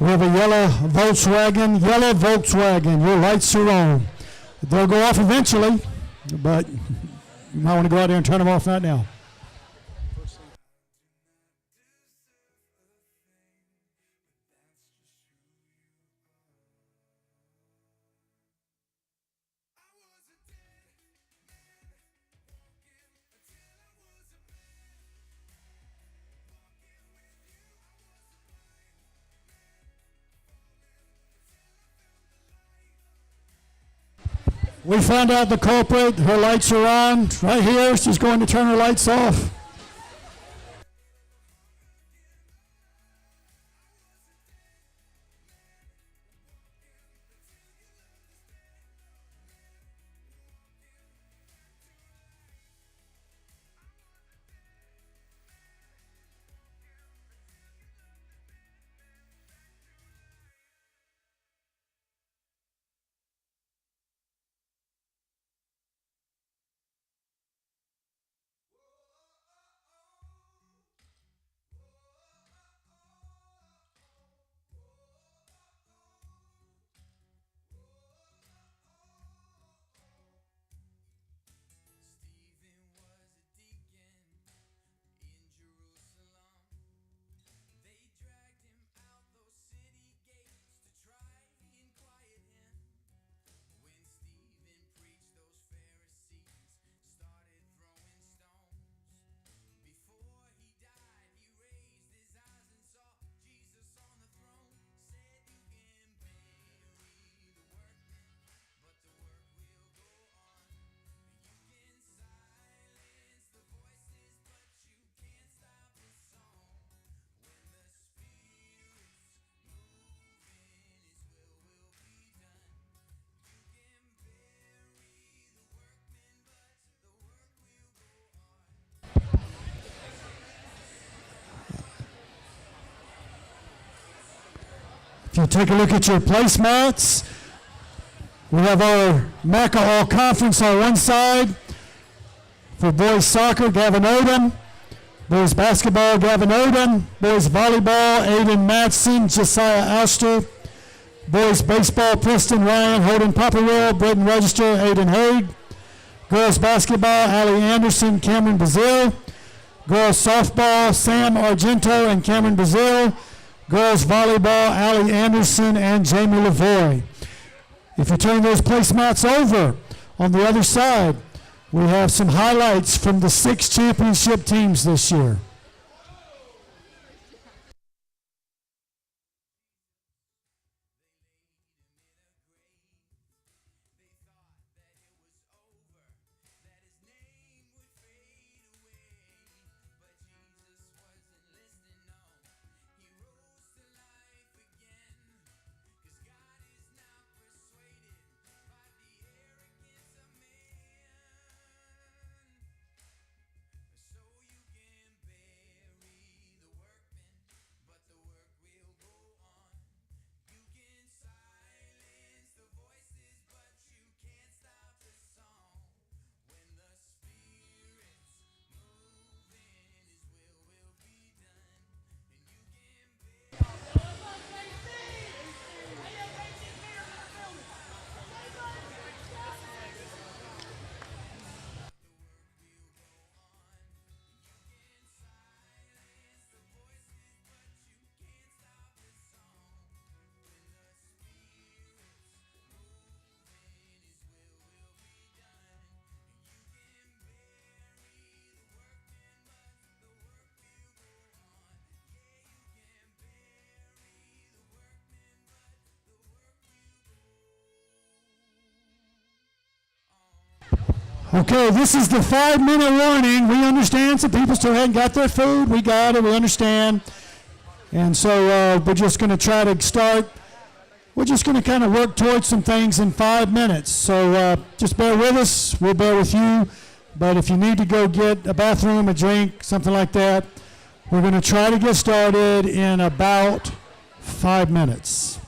We have a yellow Volkswagen. Yellow Volkswagen. Your lights are on. They'll go off eventually, but you might want to go out there and turn them off right now. We found out the culprit. Her lights are on right here. She's going to turn her lights off. If you take a look at your placemats, we have our MACA All Conference on one side. For boys soccer, Gavin Odom. Boys basketball, Gavin Odom. Boys volleyball, Aiden Matson, Josiah Oster. Boys baseball, Preston Ryan, Holden Popperwell, Braden Register, Aiden Haig. Girls basketball, Allie Anderson, Cameron Brazil. Girls softball, Sam Argento and Cameron Brazil. Girls volleyball, Allie Anderson and Jamie Lavoie. If you turn those placemats over on the other side, we have some highlights from the 6 championship teams this year. Okay, this is the 5-minute warning. We understand some people still hadn't got their food. We got it, we understand. And so we're just going to try to start. We're just going to kind of work towards some things in 5 minutes. So just bear with us. We'll bear with you. But if you need to go get a bathroom, a drink, something like that, we're going to try to get started in about 5 minutes.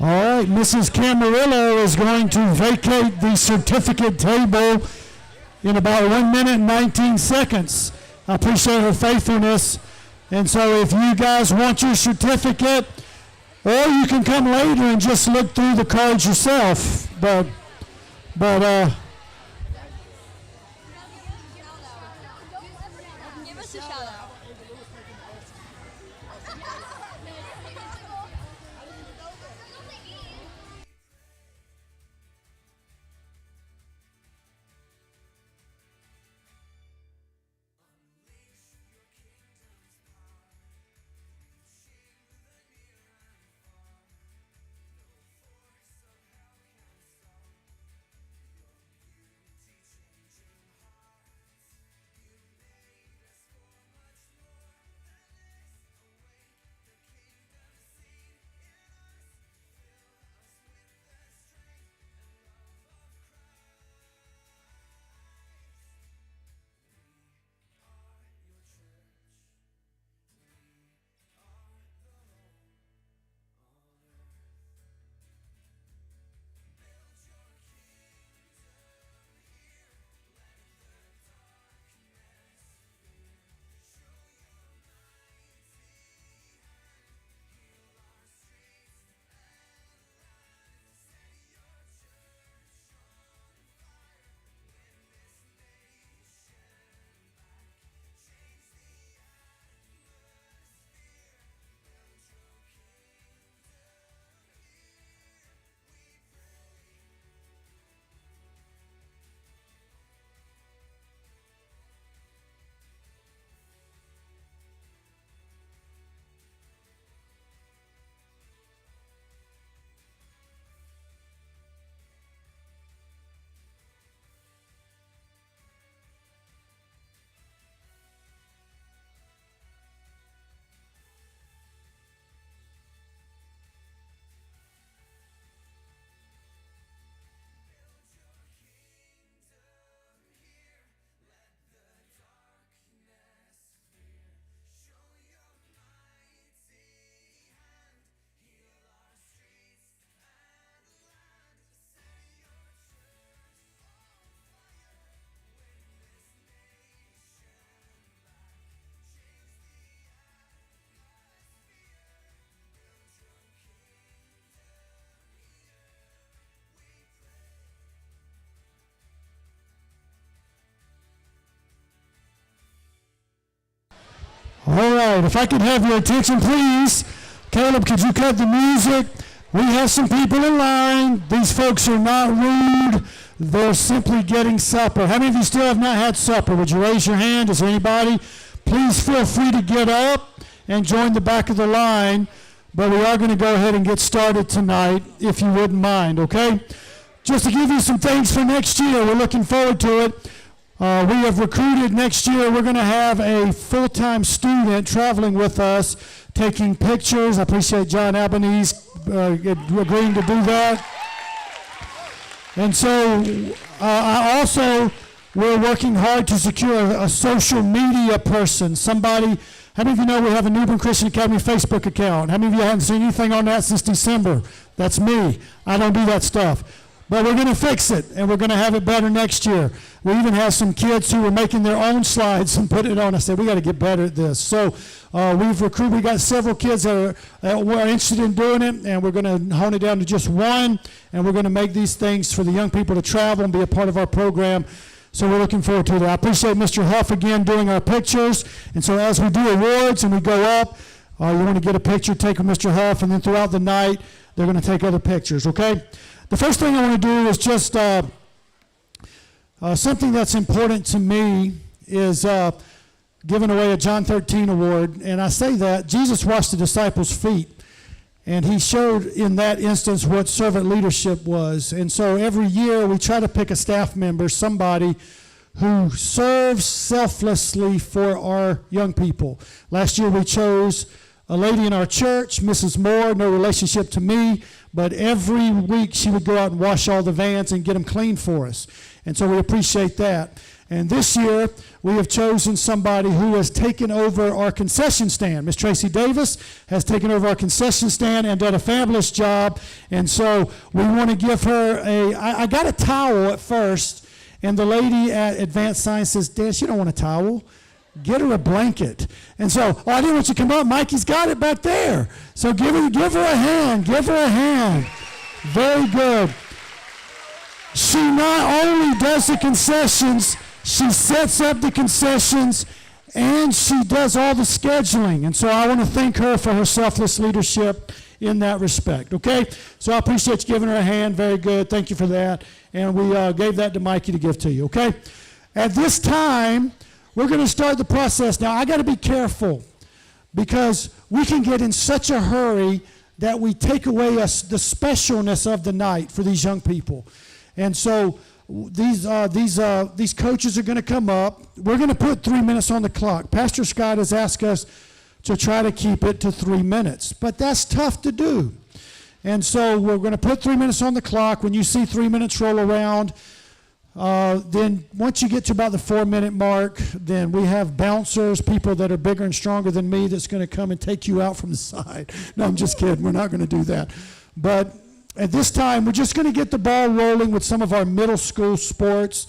All right, Mrs. Camarillo is going to vacate the certificate table in about 1 minute and 19 seconds. I appreciate her faithfulness. And so if you guys want your certificate, or you can come later and just look through the cards yourself. But give us a shout out. all right, if I could have your attention, please. Caleb, could you cut the music? We have some people in line. These folks are not rude. They're simply getting supper. How many of you still have not had supper? Would you raise your hand? Is there anybody? Please feel free to get up and join the back of the line. But we are going to go ahead and get started tonight, if you wouldn't mind, okay? Just to give you some things for next year, we're looking forward to it. We have recruited next year, we're going to have a full-time student traveling with us, taking pictures. I appreciate John Albanese agreeing to do that. And so we're working hard to secure a social media person, somebody. How many of you know we have a New Bern Christian Academy Facebook account? How many of you haven't seen anything on that since December? That's me. I don't do that stuff. But we're going to fix it, and we're going to have it better next year. We even have some kids who were making their own slides and put it on. I said, we got to get better at this. So we got several kids that were interested in doing it, and we're going to hone it down to just one, and we're going to make these things for the young people to travel and be a part of our program. So we're looking forward to that. I appreciate Mr. Huff again doing our pictures. And so as we do awards and we go up, you want to get a picture, take with Mr. Huff, and then throughout the night, they're going to take other pictures, okay? The first thing I want to do is just something that's important to me is giving away a John 13 award. And I say that Jesus washed the disciples' feet. And he showed in that instance what servant leadership was. And so every year we try to pick a staff member, somebody who serves selflessly for our young people. Last year we chose a lady in our church, Mrs. Moore, no relationship to me, but every week she would go out and wash all the vans and get them clean for us. And so we appreciate that. And this year, we have chosen somebody who has taken over our concession stand. Miss Tracy Davis has taken over our concession stand and done a fabulous job. And so we want to give her I got a towel at first, and the lady at Advanced Science says, "Dad, she don't want a towel. Get her a blanket." And so, I didn't want you to come up. Mikey's got it back there. So give her a hand. Give her a hand. Very good. She not only does the concessions, she sets up the concessions, and she does all the scheduling. And so I want to thank her for her selfless leadership in that respect, okay? So I appreciate you giving her a hand. Very good. Thank you for that. And we gave that to Mikey to give to you, okay? At this time, we're going to start the process. Now, I got to be careful because we can get in such a hurry that we take away the specialness of the night for these young people. And so these coaches are going to come up. We're going to put 3 minutes on the clock. Pastor Scott has asked us to try to keep it to 3 minutes, but that's tough to do. And so we're going to put 3 minutes on the clock. When you see 3 minutes roll around, then once you get to about the 4 minute mark, then we have bouncers, people that are bigger and stronger than me, that's going to come and take you out from the side. No, I'm just kidding. We're not going to do that. But at this time, we're just going to get the ball rolling with some of our middle school sports,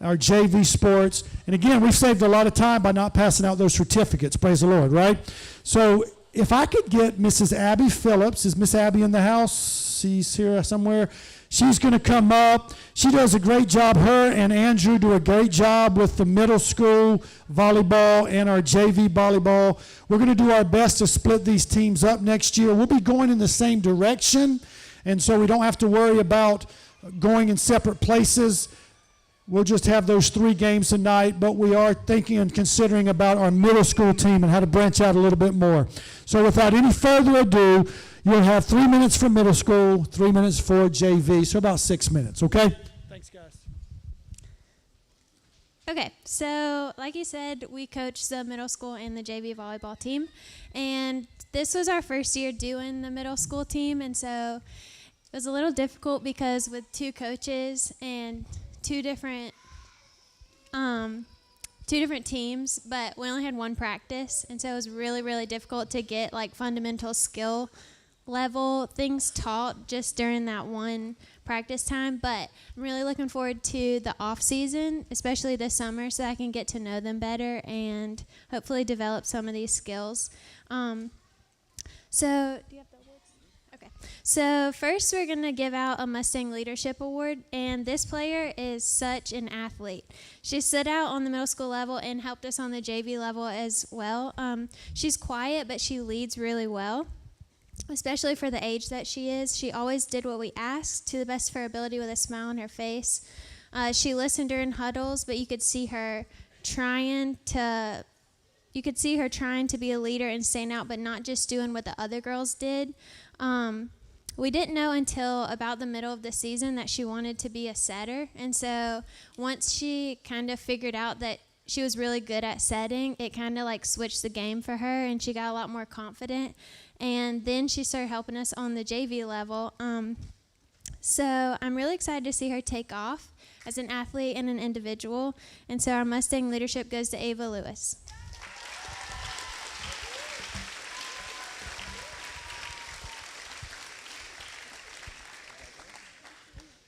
our JV sports. And again, we've saved a lot of time by not passing out those certificates. Praise the Lord, right? So if I could get Mrs. Abby Phillips. Is Miss Abby in the house? She's here somewhere. She's going to come up. She does a great job. Her and Andrew do a great job with the middle school volleyball and our JV volleyball. We're going to do our best to split these teams up next year. We'll be going in the same direction, and so we don't have to worry about going in separate places. We'll just have those 3 games tonight, but we are thinking and considering about our middle school team and how to branch out a little bit more. So without any further ado, you'll have 3 minutes for middle school, 3 minutes for JV, so about 6 minutes, okay? Thanks, guys. Okay, so like you said, we coach the middle school and the JV volleyball team, and this was our first year doing the middle school team, and so it was a little difficult because with 2 coaches and two different teams, but we only had 1 practice, and so it was really, really difficult to get like fundamental skill level things taught just during that 1 practice time. But I'm really looking forward to the off season, especially this summer, so I can get to know them better and hopefully develop some of these skills. So do you have the awards? Okay. So first we're going to give out a Mustang Leadership Award, and this player is such an athlete. She stood out on the middle school level and helped us on the JV level as well. She's quiet, but she leads really well, especially for the age that she is. She always did what we asked to the best of her ability with a smile on her face. She listened during huddles, but you could see her trying to be a leader and stand out, but not just doing what the other girls did. We didn't know until about the middle of the season that she wanted to be a setter, and so once she kind of figured out that she was really good at setting, it kind of like switched the game for her, and she got a lot more confident. And then she started helping us on the JV level. So I'm really excited to see her take off as an athlete and an individual. And so our Mustang leadership goes to Ava Lewis.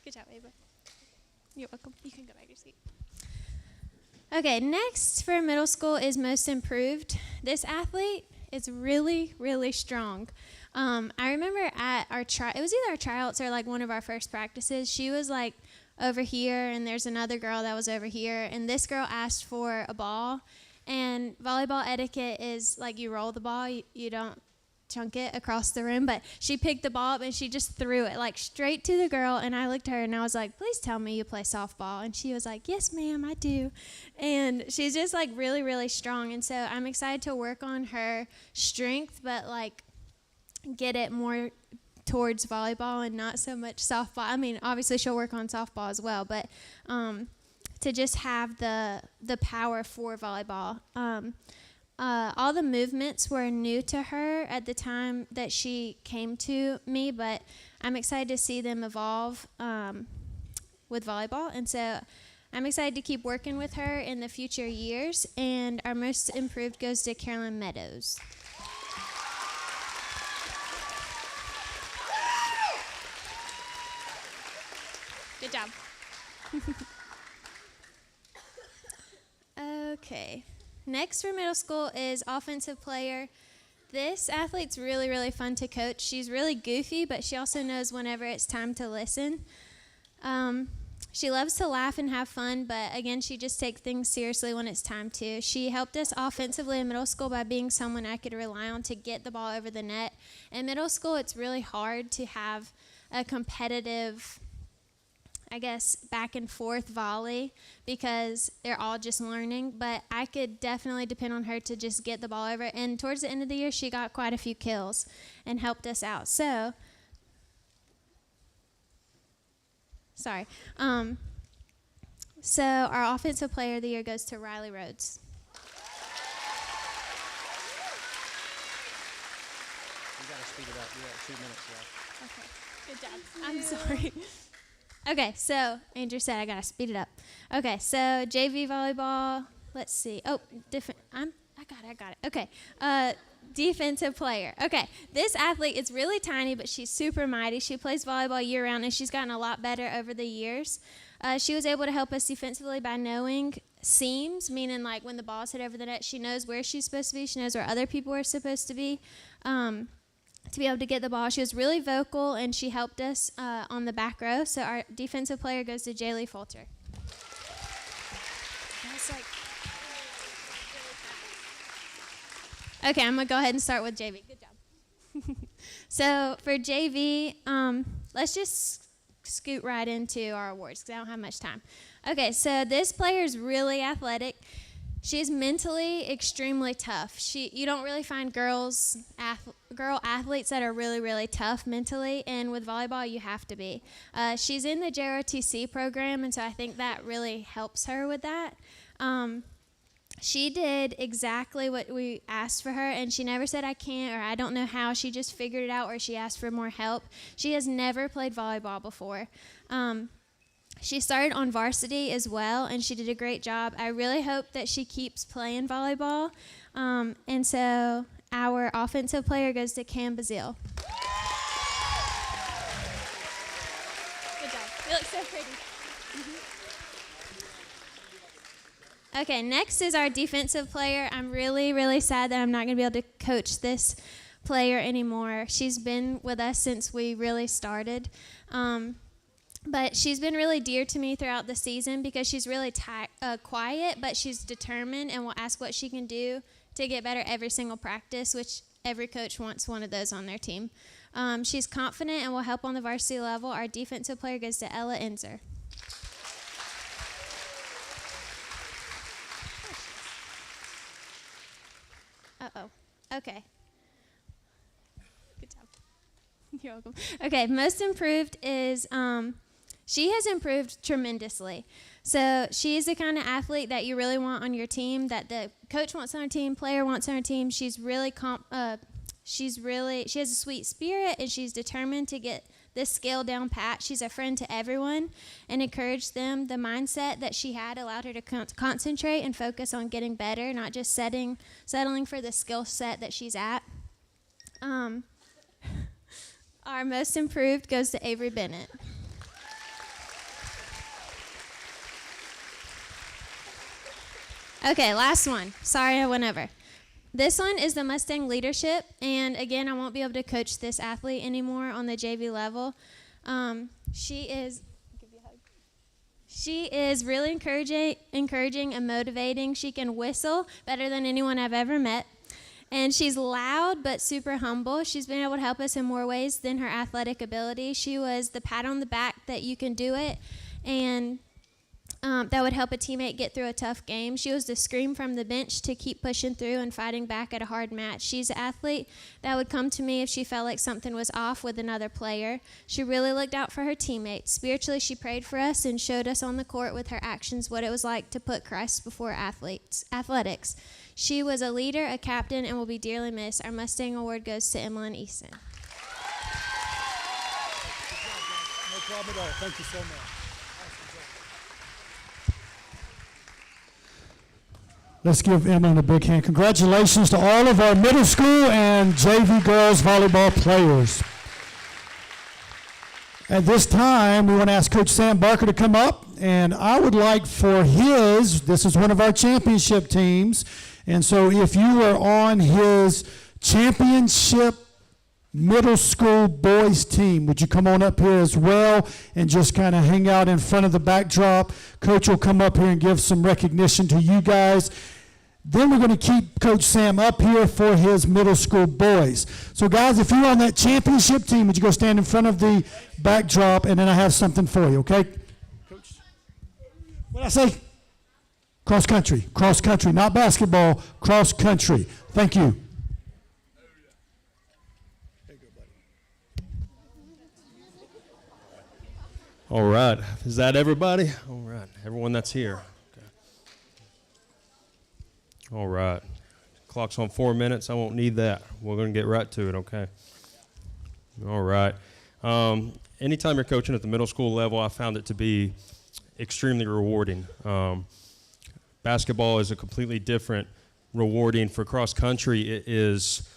Good job, Ava. You're welcome. You can go back to your seat. Okay, next for middle school is Most Improved. This athlete is really, really strong. I remember at our it was either our tryouts or like one of our first practices, she was like over here, and there's another girl that was over here, and this girl asked for a ball. And volleyball etiquette is like you roll the ball, you don't chunk it across the room, but she picked the ball up and she just threw it like straight to the girl, and I looked at her and I was like, please tell me you play softball. And she was like, yes ma'am, I do. And she's just like really, really strong, and so I'm excited to work on her strength, but like get it more towards volleyball and not so much softball. I mean, obviously she'll work on softball as well, but to just have the power for volleyball. All the movements were new to her at the time that she came to me, but I'm excited to see them evolve with volleyball. And so I'm excited to keep working with her in the future years. And our most improved goes to Carolyn Meadows. Good job. Okay. Next for middle school is offensive player. This athlete's really, really fun to coach. She's really goofy, but she also knows whenever it's time to listen. She loves to laugh and have fun, but again, she just takes things seriously when it's time to. She helped us offensively in middle school by being someone I could rely on to get the ball over the net. In middle school, it's really hard to have a competitive, I guess, back and forth volley because they're all just learning, but I could definitely depend on her to just get the ball over. And towards the end of the year, she got quite a few kills and helped us out. So our offensive player of the year goes to Riley Rhodes. You gotta speed it up. You got 2 minutes left. Okay, good job. I'm sorry. Okay, so Andrew said I gotta speed it up. Okay, so JV volleyball. Let's see. Oh, different. I got it. Okay, defensive player. Okay, this athlete is really tiny, but she's super mighty. She plays volleyball year round, and she's gotten a lot better over the years. She was able to help us defensively by knowing seams, meaning like when the ball's hit over the net, she knows where she's supposed to be. She knows where other people are supposed to be able to get the ball. She was really vocal, and she helped us on the back row. So our defensive player goes to Jaylee Folter. Okay, I'm going to go ahead and start with JV. Good job. So for JV, let's just scoot right into our awards because I don't have much time. Okay, so this player is really athletic. She's mentally extremely tough. You don't really find girl athletes that are really, really tough mentally, and with volleyball, you have to be. She's in the JROTC program, and so I think that really helps her with that. She did exactly what we asked for her, and she never said, I can't, or I don't know how. She just figured it out, or she asked for more help. She has never played volleyball before. She started on varsity as well, and she did a great job. I really hope that she keeps playing volleyball. And so our offensive player goes to Cam Bazile. Good job. You look so pretty. Okay, next is our defensive player. I'm really, really sad that I'm not going to be able to coach this player anymore. She's been with us since we really started. But she's been really dear to me throughout the season because she's really quiet, but she's determined and will ask what she can do to get better every single practice, which every coach wants one of those on their team. She's confident and will help on the varsity level. Our defensive player goes to Ella Enzer. Uh-oh. Okay. Good job. You're welcome. Okay, most improved is she has improved tremendously. So she's the kind of athlete that you really want on your team, that the coach wants on her team, player wants on her team. She has a sweet spirit, and she's determined to get this skill down pat. She's a friend to everyone and encouraged them. The mindset that she had allowed her to concentrate and focus on getting better, not just settling for the skill set that she's at. Our most improved goes to Avery Bennett. Okay, last one. Sorry I went over. This one is the Mustang leadership, and again, I won't be able to coach this athlete anymore on the JV level. She is really encouraging and motivating. She can whistle better than anyone I've ever met. And she's loud but super humble. She's been able to help us in more ways than her athletic ability. She was the pat on the back that you can do it, and that would help a teammate get through a tough game. She was the scream from the bench to keep pushing through and fighting back at a hard match. She's an athlete that would come to me if she felt like something was off with another player. She really looked out for her teammates. Spiritually, she prayed for us and showed us on the court with her actions what it was like to put Christ before athletics. She was a leader, a captain, and will be dearly missed. Our Mustang Award goes to Emmeline Easton. No problem at all. Thank you so much. Let's give Emmeline a big hand. Congratulations to all of our middle school and JV girls volleyball players. At this time, we want to ask Coach Sam Barker to come up, and I would like for this is one of our championship teams, and so if you are on his championship middle school boys team, would you come on up here as well and just kind of hang out in front of the backdrop? Coach will come up here and give some recognition to you guys. Then we're going to keep Coach Sam up here for his middle school boys. So guys, if you're on that championship team, would you go stand in front of the backdrop, and then I have something for you, okay? Coach, what did I say? Cross country, not basketball, cross country. Thank you. All right. Is that everybody? All right. Everyone that's here. Okay. All right. Clock's on 4 minutes. I won't need that. We're going to get right to it, okay? All right. Anytime you're coaching at the middle school level, I found it to be extremely rewarding. Basketball is a completely different rewarding. For cross country, it is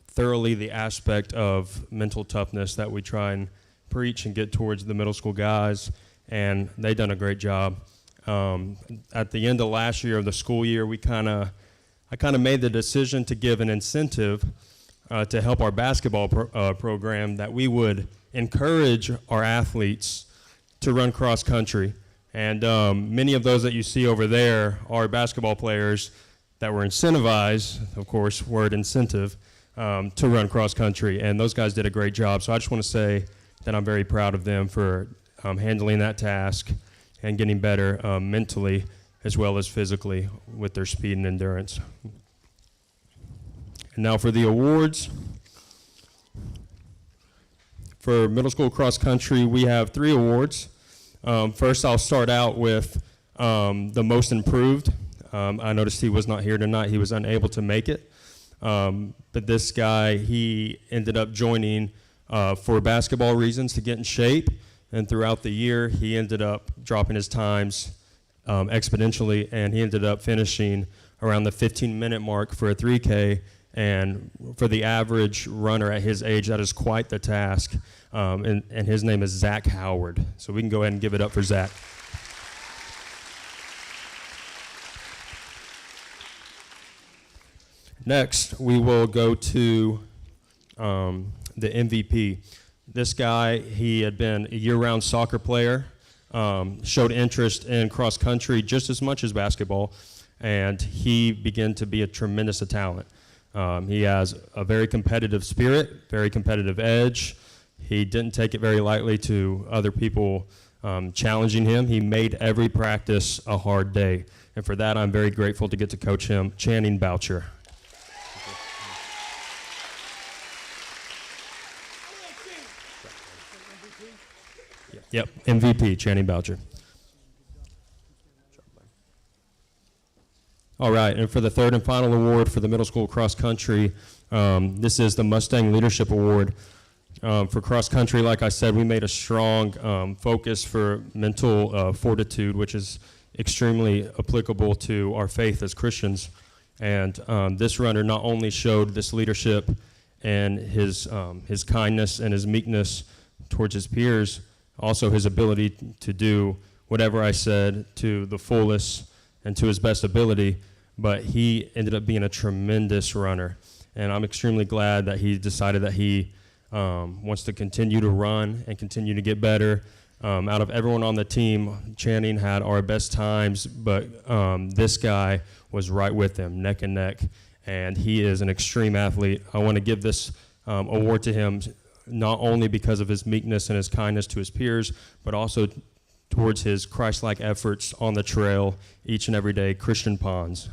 thoroughly the aspect of mental toughness that we try and preach and get towards the middle school guys, and they've done a great job. At the end of last year of the school year, I kind of made the decision to give an incentive to help our basketball program, that we would encourage our athletes to run cross country. And many of those that you see over there are basketball players that were incentivized, of course, word incentive, to run cross country, and those guys did a great job. So I just want to say that I'm very proud of them for handling that task and getting better mentally as well as physically with their speed and endurance. And now for the awards. For middle school cross country, we have 3 awards. First, I'll start out with the most improved. I noticed he was not here tonight. He was unable to make it. But this guy, he ended up joining for basketball reasons to get in shape, and throughout the year he ended up dropping his times exponentially, and he ended up finishing around the 15-minute mark for a 3K, and for the average runner at his age, that is quite the task, and his name is Zach Howard. So we can go ahead and give it up for Zach. Next, we will go to the MVP. This guy, he had been a year-round soccer player, showed interest in cross country just as much as basketball, and he began to be a tremendous talent. He has a very competitive spirit, very competitive edge. He didn't take it very lightly to other people challenging him. He made every practice a hard day, and for that I'm very grateful to get to coach him. Channing Boucher. Yep, MVP, Channing Boucher. All right, and for the third and final award for the middle school cross country, this is the Mustang Leadership Award. For cross country, like I said, we made a strong focus for mental fortitude, which is extremely applicable to our faith as Christians. And this runner not only showed this leadership and his kindness and his meekness towards his peers, also his ability to do whatever I said to the fullest and to his best ability, but he ended up being a tremendous runner. And I'm extremely glad that he decided that he wants to continue to run and continue to get better. Out of everyone on the team, Channing had our best times, but this guy was right with him, neck and neck, and he is an extreme athlete. I want to give this award to him not only because of his meekness and his kindness to his peers, but also towards his Christ-like efforts on the trail each and every day, Christian Pons.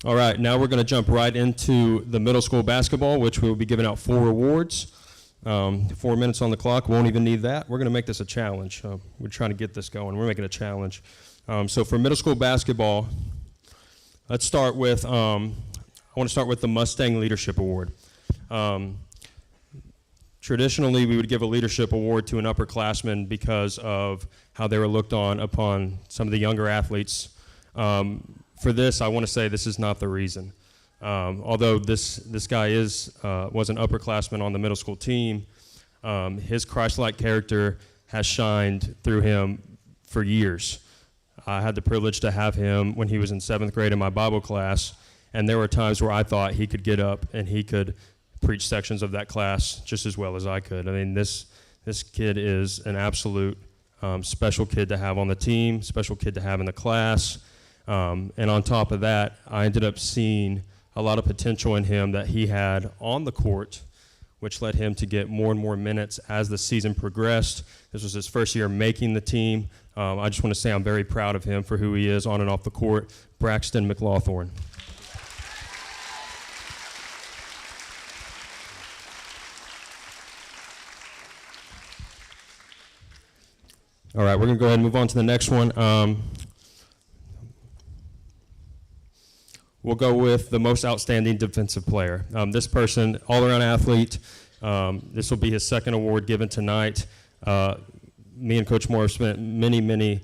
All right, now we're going to jump right into the middle school basketball, which we'll be giving out 4 awards. 4 minutes on the clock. Won't even need that. We're going to make this a challenge. We're trying to get this going. We're making it a challenge. So for middle school basketball, let's start with, I want to start with the Mustang Leadership Award. Traditionally, we would give a leadership award to an upperclassman because of how they were looked on upon some of the younger athletes. For this, I want to say this is not the reason. Although this guy was an upperclassman on the middle school team, his Christ-like character has shined through him for years. I had the privilege to have him when he was in 7th grade in my Bible class, and there were times where I thought he could get up and he could preach sections of that class just as well as I could. I mean, this kid is an absolute special kid to have on the team, special kid to have in the class. And on top of that, I ended up seeing a lot of potential in him that he had on the court, which led him to get more and more minutes as the season progressed. This was his first year making the team. I just want to say I'm very proud of him for who he is on and off the court. Braxton McLawthorne. All right, we're going to go ahead and move on to the next one. We'll go with the most outstanding defensive player. This person, all-around athlete. This will be his 2nd award given tonight. Me and Coach Moore have spent many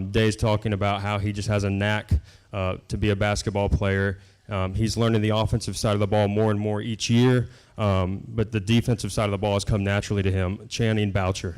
days talking about how he just has a knack to be a basketball player. He's learning the offensive side of the ball more and more each year, but the defensive side of the ball has come naturally to him. Channing Boucher.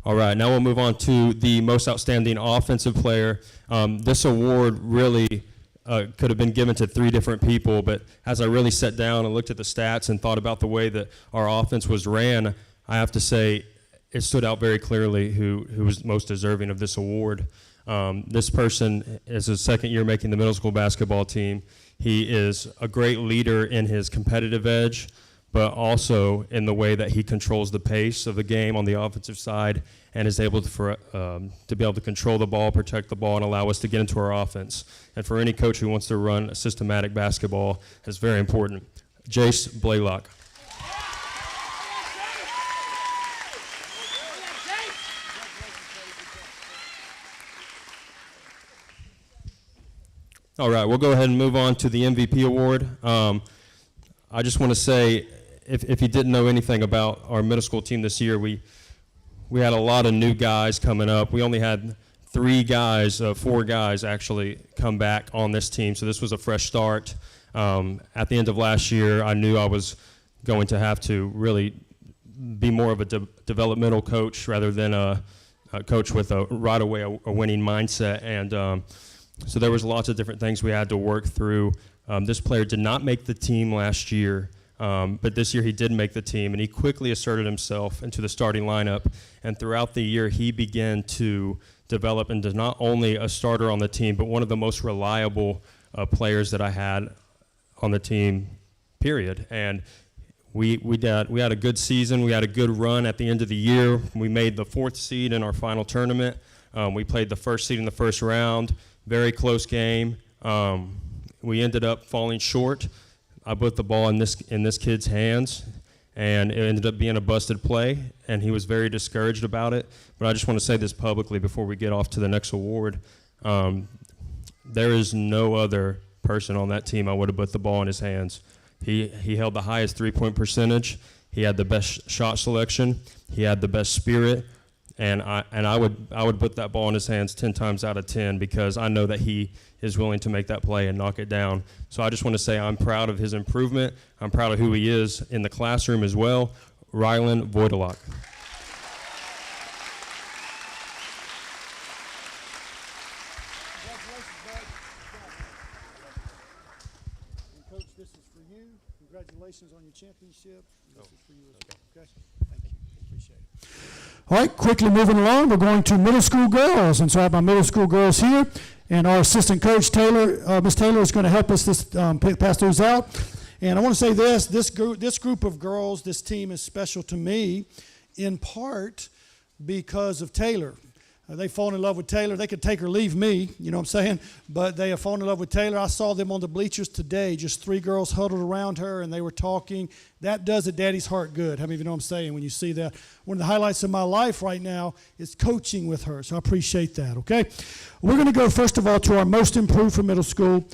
All right, now we'll move on to the most outstanding offensive player. This award really could have been given to 3 different people, but as I really sat down and looked at the stats and thought about the way that our offense was ran, I have to say it stood out very clearly who was most deserving of this award. This person is his 2nd year making the middle school basketball team. He is a great leader in his competitive edge, but also in the way that he controls the pace of the game on the offensive side and is able to be able to control the ball, protect the ball, and allow us to get into our offense. And for any coach who wants to run a systematic basketball, that's very important. Jace Blaylock. All right, we'll go ahead and move on to the MVP award. I just want to say, if you didn't know anything about our middle school team this year, we had a lot of new guys coming up. We only had 4 guys actually come back on this team, so this was a fresh start. At the end of last year, I knew I was going to have to really be more of a developmental coach rather than a coach with a winning mindset, and so there was lots of different things we had to work through. This player did not make the team last year, but this year he did make the team, and he quickly asserted himself into the starting lineup. And throughout the year, he began to develop into not only a starter on the team, but one of the most reliable players that I had on the team, period. And we had a good season. We had a good run at the end of the year. We made the 4th seed in our final tournament. We played the 1st seed in the first round. Very close game. We ended up falling short. I put the ball in this kid's hands, and it ended up being a busted play, and he was very discouraged about it. But I just want to say this publicly before we get off to the next award. There is no other person on that team I would have put the ball in his hands. He held the highest 3-point percentage. He had the best shot selection. He had the best spirit. And I would put that ball in his hands 10 times out of 10 because I know that he is willing to make that play and knock it down. So I just want to say I'm proud of his improvement. I'm proud of who he is in the classroom as well. Rylan Voidalock. for you. Congratulations on your championship. This is for you as well. Okay? Thank you. Appreciate it. All right, quickly moving along, we're going to middle school girls. And so I have my middle school girls here. And our assistant coach, Taylor, Ms. Taylor, is going to help us pass those out. And I want to say this group of girls, this team is special to me in part because of Taylor. They've fallen in love with Taylor. They could take or leave me, you know what I'm saying? But they have fallen in love with Taylor. I saw them on the bleachers today, just 3 girls huddled around her, and they were talking. That does a daddy's heart good. How many of you know what I'm saying when you see that? One of the highlights of my life right now is coaching with her, so I appreciate that, okay? We're going to go, first of all, to our most improved for middle school.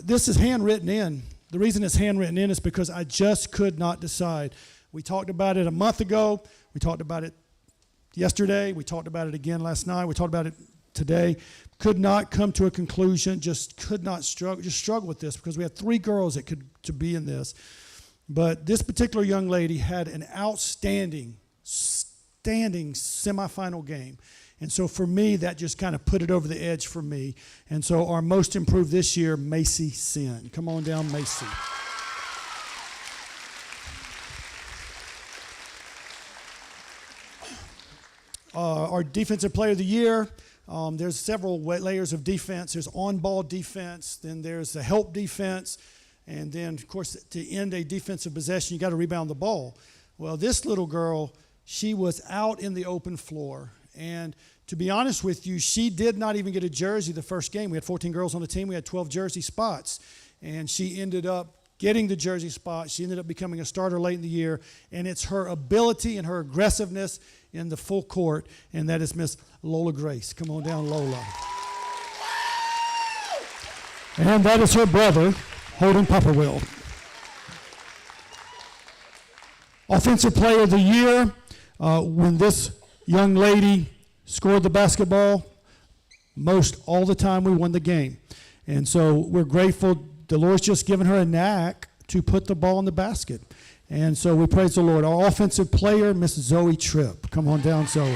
This is handwritten in. The reason it's handwritten in is because I just could not decide. We talked about it a month ago. We talked about it yesterday. We talked about it again last night. We talked about it today. Could not come to a conclusion. Just could not struggle with this because we had 3 girls that could to be in this. But this particular young lady had an outstanding semifinal game. And so for me, that just kind of put it over the edge for me. And so our most improved this year, Macy Sin. Come on down, Macy. Our defensive player of the year, there's several layers of defense. There's on-ball defense, then there's the help defense, and then, of course, to end a defensive possession, you got to rebound the ball. Well, this little girl, she was out in the open floor, and to be honest with you, she did not even get a jersey the first game. We had 14 girls on the team. We had 12 jersey spots, and she ended up getting the jersey spot. She ended up becoming a starter late in the year, and it's her ability and her aggressiveness in the full court, and that is Miss Lola Grace. Come on down, Lola. And that is her brother, Holden Pupperwill. Offensive player of the year, when this young lady scored the basketball, most all the time we won the game. And so we're grateful. The Lord's just given her a knack to put the ball in the basket. And so we praise the Lord. Our offensive player, Miss Zoe Tripp. Come on down, Zoe.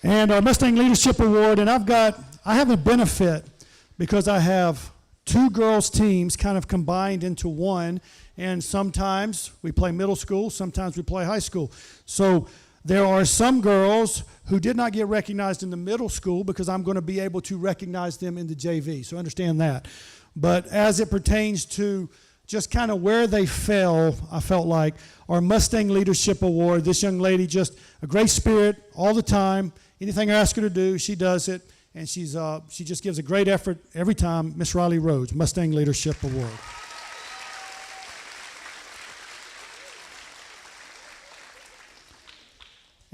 And our Mustang Leadership Award, and I have a benefit because I have 2 girls' teams kind of combined into one, and sometimes we play middle school, sometimes we play high school. So there are some girls who did not get recognized in the middle school because I'm going to be able to recognize them in the JV, so understand that. But as it pertains to just kind of where they fell, I felt like our Mustang Leadership Award, this young lady, just a great spirit all the time. Anything I ask her to do, she does it, and she just gives a great effort every time. Miss Riley Rhodes, Mustang Leadership Award.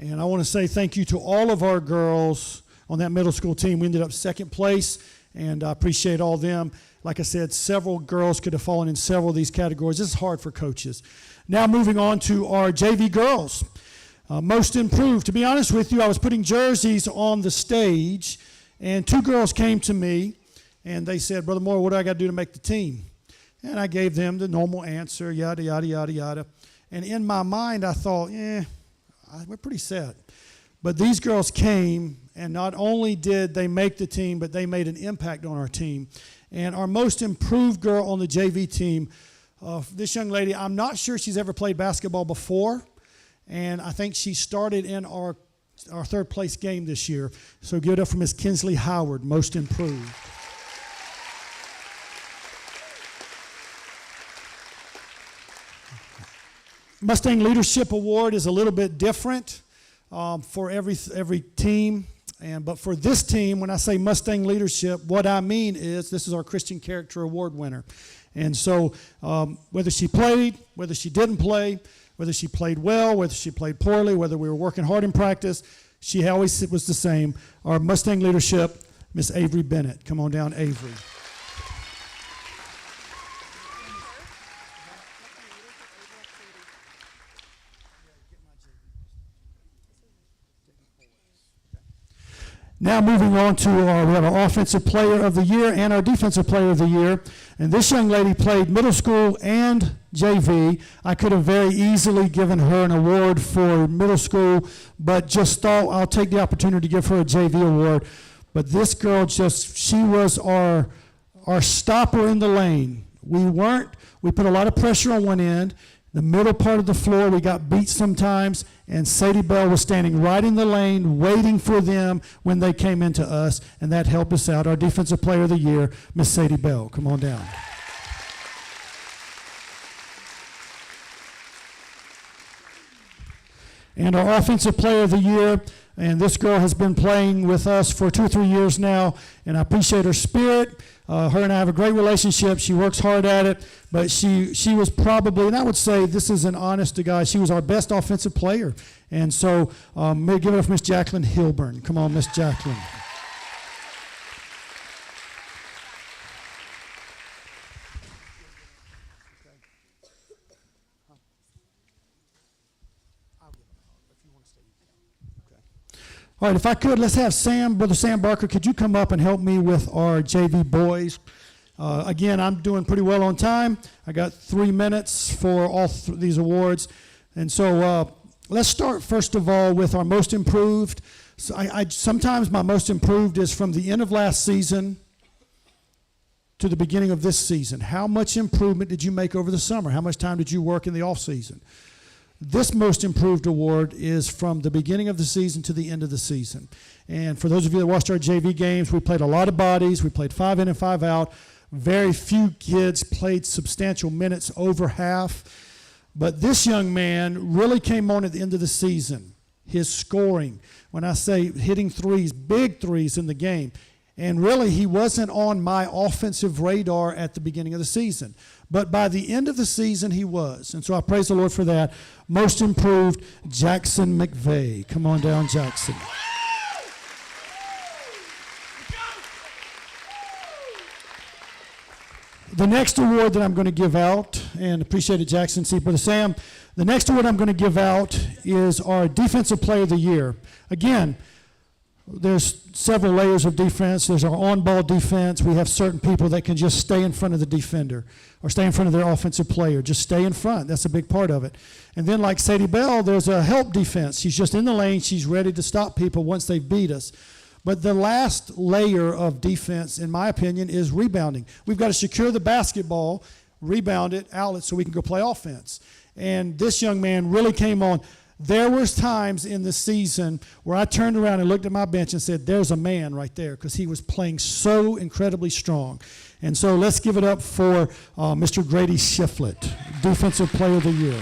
And I want to say thank you to all of our girls on that middle school team. We ended up 2nd place, and I appreciate all of them. Like I said, several girls could have fallen in several of these categories. This is hard for coaches. Now moving on to our JV girls. Most improved. To be honest with you, I was putting jerseys on the stage, and 2 girls came to me, and they said, Brother Moore, what do I got to do to make the team? And I gave them the normal answer, yada, yada, yada, yada. And in my mind, I thought, we're pretty set. But these girls came, and not only did they make the team, but they made an impact on our team. And our most improved girl on the JV team, this young lady, I'm not sure she's ever played basketball before, and I think she started in our 3rd place game this year. So give it up for Miss Kinsley Howard, most improved. Mustang Leadership Award is a little bit different for every team. But for this team, when I say Mustang Leadership, what I mean is this is our Christian Character Award winner. And so whether she played, whether she didn't play, whether she played well, whether she played poorly, whether we were working hard in practice, she always was the same. Our Mustang Leadership, Miss Avery Bennett. Come on down, Avery. Now moving on to we have our Offensive Player of the Year and our Defensive Player of the Year. And this young lady played middle school and JV. I could have very easily given her an award for middle school, but just thought I'll take the opportunity to give her a JV award. But this girl she was our stopper in the lane. We put a lot of pressure on one end. The middle part of the floor, we got beat sometimes, and Sadie Bell was standing right in the lane waiting for them when they came into us, and that helped us out. Our Defensive Player of the Year, Miss Sadie Bell. Come on down. And our Offensive Player of the Year, and this girl has been playing with us for 2 or 3 years now, and I appreciate her spirit. Her and I have a great relationship. She works hard at it, but she was probably, and I would say this is an honest to God, she was our best offensive player. And so may give it up for Miss Jacqueline Hilburn. Come on, Miss Jacqueline. All right, if I could, let's have Brother Sam Barker, could you come up and help me with our JV boys? Again, I'm doing pretty well on time. I got 3 minutes for all these awards. And so let's start, first of all, with our most improved. So sometimes my most improved is from the end of last season to the beginning of this season. How much improvement did you make over the summer? How much time did you work in the off season? This most improved award is from the beginning of the season to the end of the season. And for those of you that watched our JV games, we played a lot of bodies. We played 5 in and 5 out. Very few kids played substantial minutes, over half. But this young man really came on at the end of the season. His scoring, when I say hitting threes, big threes in the game. And really, he wasn't on my offensive radar at the beginning of the season. But by the end of the season, he was. And so I praise the Lord for that. Most improved, Jackson McVeigh. Come on down, Jackson. The next award that I'm going to give out, and appreciate it, Jackson, see, Brother Sam. The next award I'm going to give out is our Defensive Player of the Year. Again, there's several layers of defense. There's our on-ball defense. We have certain people that can just stay in front of the defender or stay in front of their offensive player. Just stay in front. That's a big part of it. And then like Sadie Bell, there's a help defense. She's just in the lane. She's ready to stop people once they've beat us. But the last layer of defense, in my opinion, is rebounding. We've got to secure the basketball, rebound it, outlet, so we can go play offense. And this young man really came on. There was times in the season where I turned around and looked at my bench and said, there's a man right there, because he was playing so incredibly strong. And so let's give it up for Mr. Grady Shiflett, Defensive Player of the Year.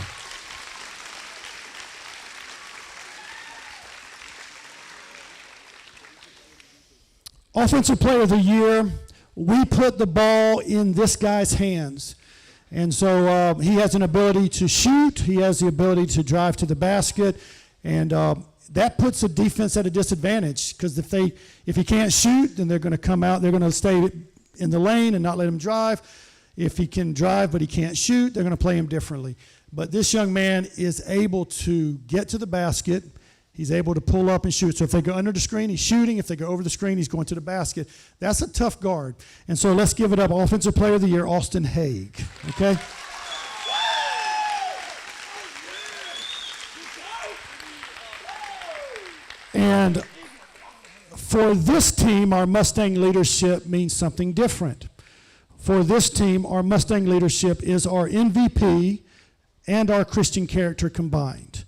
Offensive Player of the Year, we put the ball in this guy's hands. And so he has an ability to shoot. He has the ability to drive to the basket. And that puts the defense at a disadvantage, because if he can't shoot, then they're going to come out. They're going to stay in the lane and not let him drive. If he can drive but he can't shoot, they're going to play him differently. But this young man is able to get to the basket. He's able to pull up and shoot. So if they go under the screen, he's shooting. If they go over the screen, he's going to the basket. That's a tough guard. And so let's give it up. Offensive Player of the Year, Austin Haig. Okay? And for this team, our Mustang leadership means something different. For this team, our Mustang leadership is our MVP and our Christian character combined.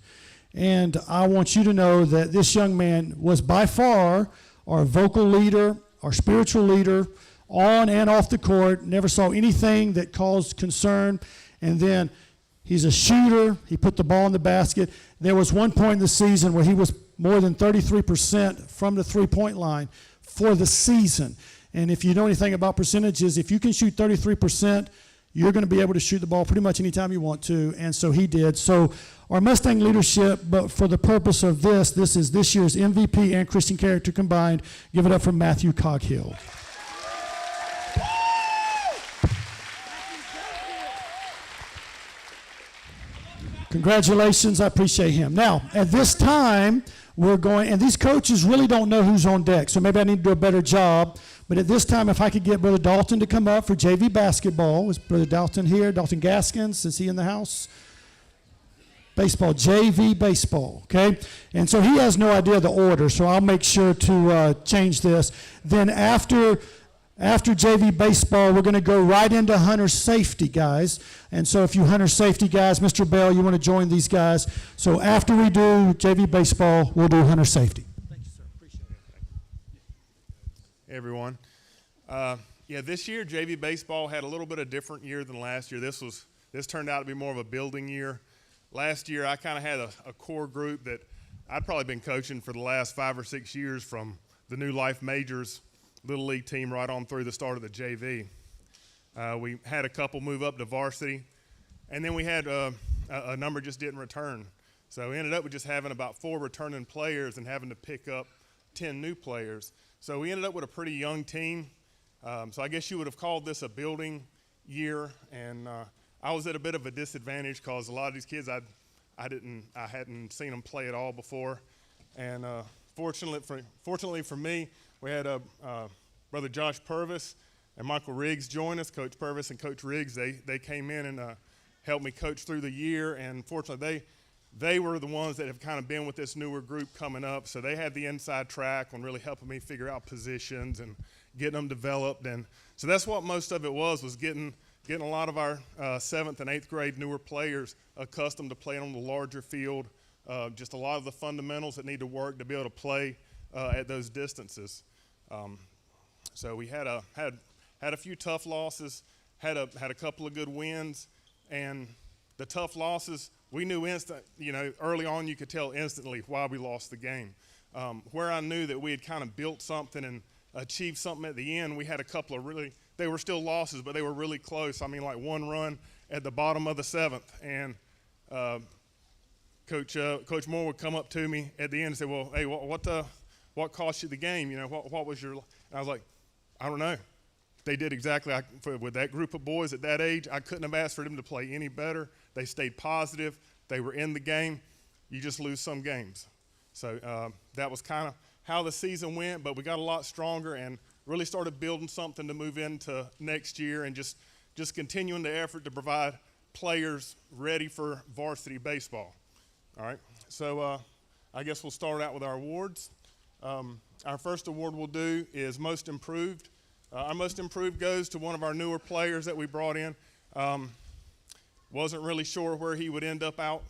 And I want you to know that this young man was by far our vocal leader, our spiritual leader, on and off the court. Never saw anything that caused concern. And then he's a shooter. He put the ball in the basket. There was one point in the season where he was more than 33% from the three-point line for the season. And if you know anything about percentages, if you can shoot 33%, you're going to be able to shoot the ball pretty much anytime you want to, and so he did. So our Mustang leadership, but for the purpose of this is this year's MVP and Christian character combined. Give it up for Matthew Coghill. Congratulations, I appreciate him. Now, at this time, we're going, and these coaches really don't know who's on deck, so maybe I need to do a better job. But at this time, if I could get Brother Dalton to come up for JV basketball. Is Brother Dalton here? Dalton Gaskins, is he in the house? baseball, JV baseball, okay? And so he has no idea the order, so I'll make sure to change this. Then after JV baseball, we're going to go right into hunter safety, guys. And so if you hunter safety guys, Mr. Bell, you want to join these guys. So after we do JV baseball, we'll do hunter safety. Thank you, sir. Appreciate it. Hey, everyone. Yeah, this year JV baseball had a little bit of different year than last year. This turned out to be more of a building year. Last year I kind of had a core group that I'd probably been coaching for the last 5 or 6 years, from the New Life Majors Little League team right on through the start of the JV. We had a couple move up to varsity, and then we had a number just didn't return. So we ended up with just having about 4 returning players and having to pick up 10 new players. So we ended up with a pretty young team. So I guess you would have called this a building year, and I was at a bit of a disadvantage because a lot of these kids I hadn't seen them play at all before, and fortunately for me, we had Brother Josh Purvis and Michael Riggs join us. Coach Purvis and Coach Riggs, they came in and helped me coach through the year, and fortunately they were the ones that have kind of been with this newer group coming up, so they had the inside track on really helping me figure out positions and getting them developed. And so that's what most of it was getting a lot of our 7th and 8th grade newer players accustomed to playing on the larger field, just a lot of the fundamentals that need to work to be able to play at those distances. So we had a few tough losses, had a couple of good wins, and the tough losses, we knew early on you could tell instantly why we lost the game. Where I knew that we had kind of built something and achieved something at the end, we had a couple of they were still losses, but they were really close. I mean, like one run at the bottom of the 7th, and Coach Moore would come up to me at the end and say, "Well, hey, what cost you the game? What was your?" And I was like, "I don't know." They did exactly with that group of boys at that age. I couldn't have asked for them to play any better. They stayed positive. They were in the game. You just lose some games. So that was kind of how the season went, but we got a lot stronger and really started building something to move into next year, and just continuing the effort to provide players ready for varsity baseball. All right, so I guess we'll start out with our awards. Our first award we'll do is Most Improved. Our Most Improved goes to one of our newer players that we brought in. Wasn't really sure where he would end up out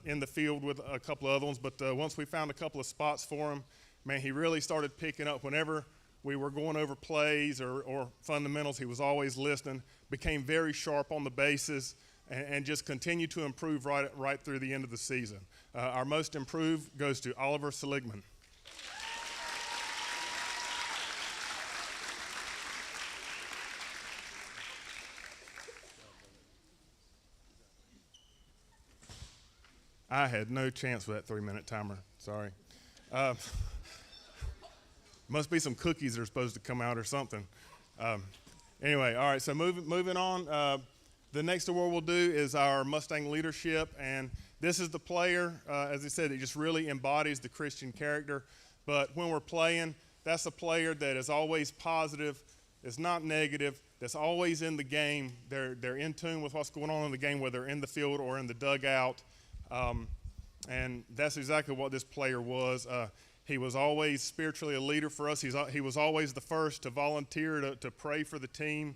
in the field with a couple of other ones, but once we found a couple of spots for him, man, he really started picking up. Whenever we were going over plays or fundamentals, he was always listening, became very sharp on the bases, and just continued to improve right through the end of the season. Our Most Improved goes to Oliver Seligman. I had no chance with that 3-minute timer. Sorry. Must be some cookies that are supposed to come out or something. Anyway, all right, so moving on. The next award we'll do is our Mustang Leadership, and this is the player, as I said, that just really embodies the Christian character. But when we're playing, that's a player that is always positive, is not negative, that's always in the game. They're in tune with what's going on in the game, whether in the field or in the dugout. And that's exactly what this player was. He was always spiritually a leader for us. He was always the first to volunteer to pray for the team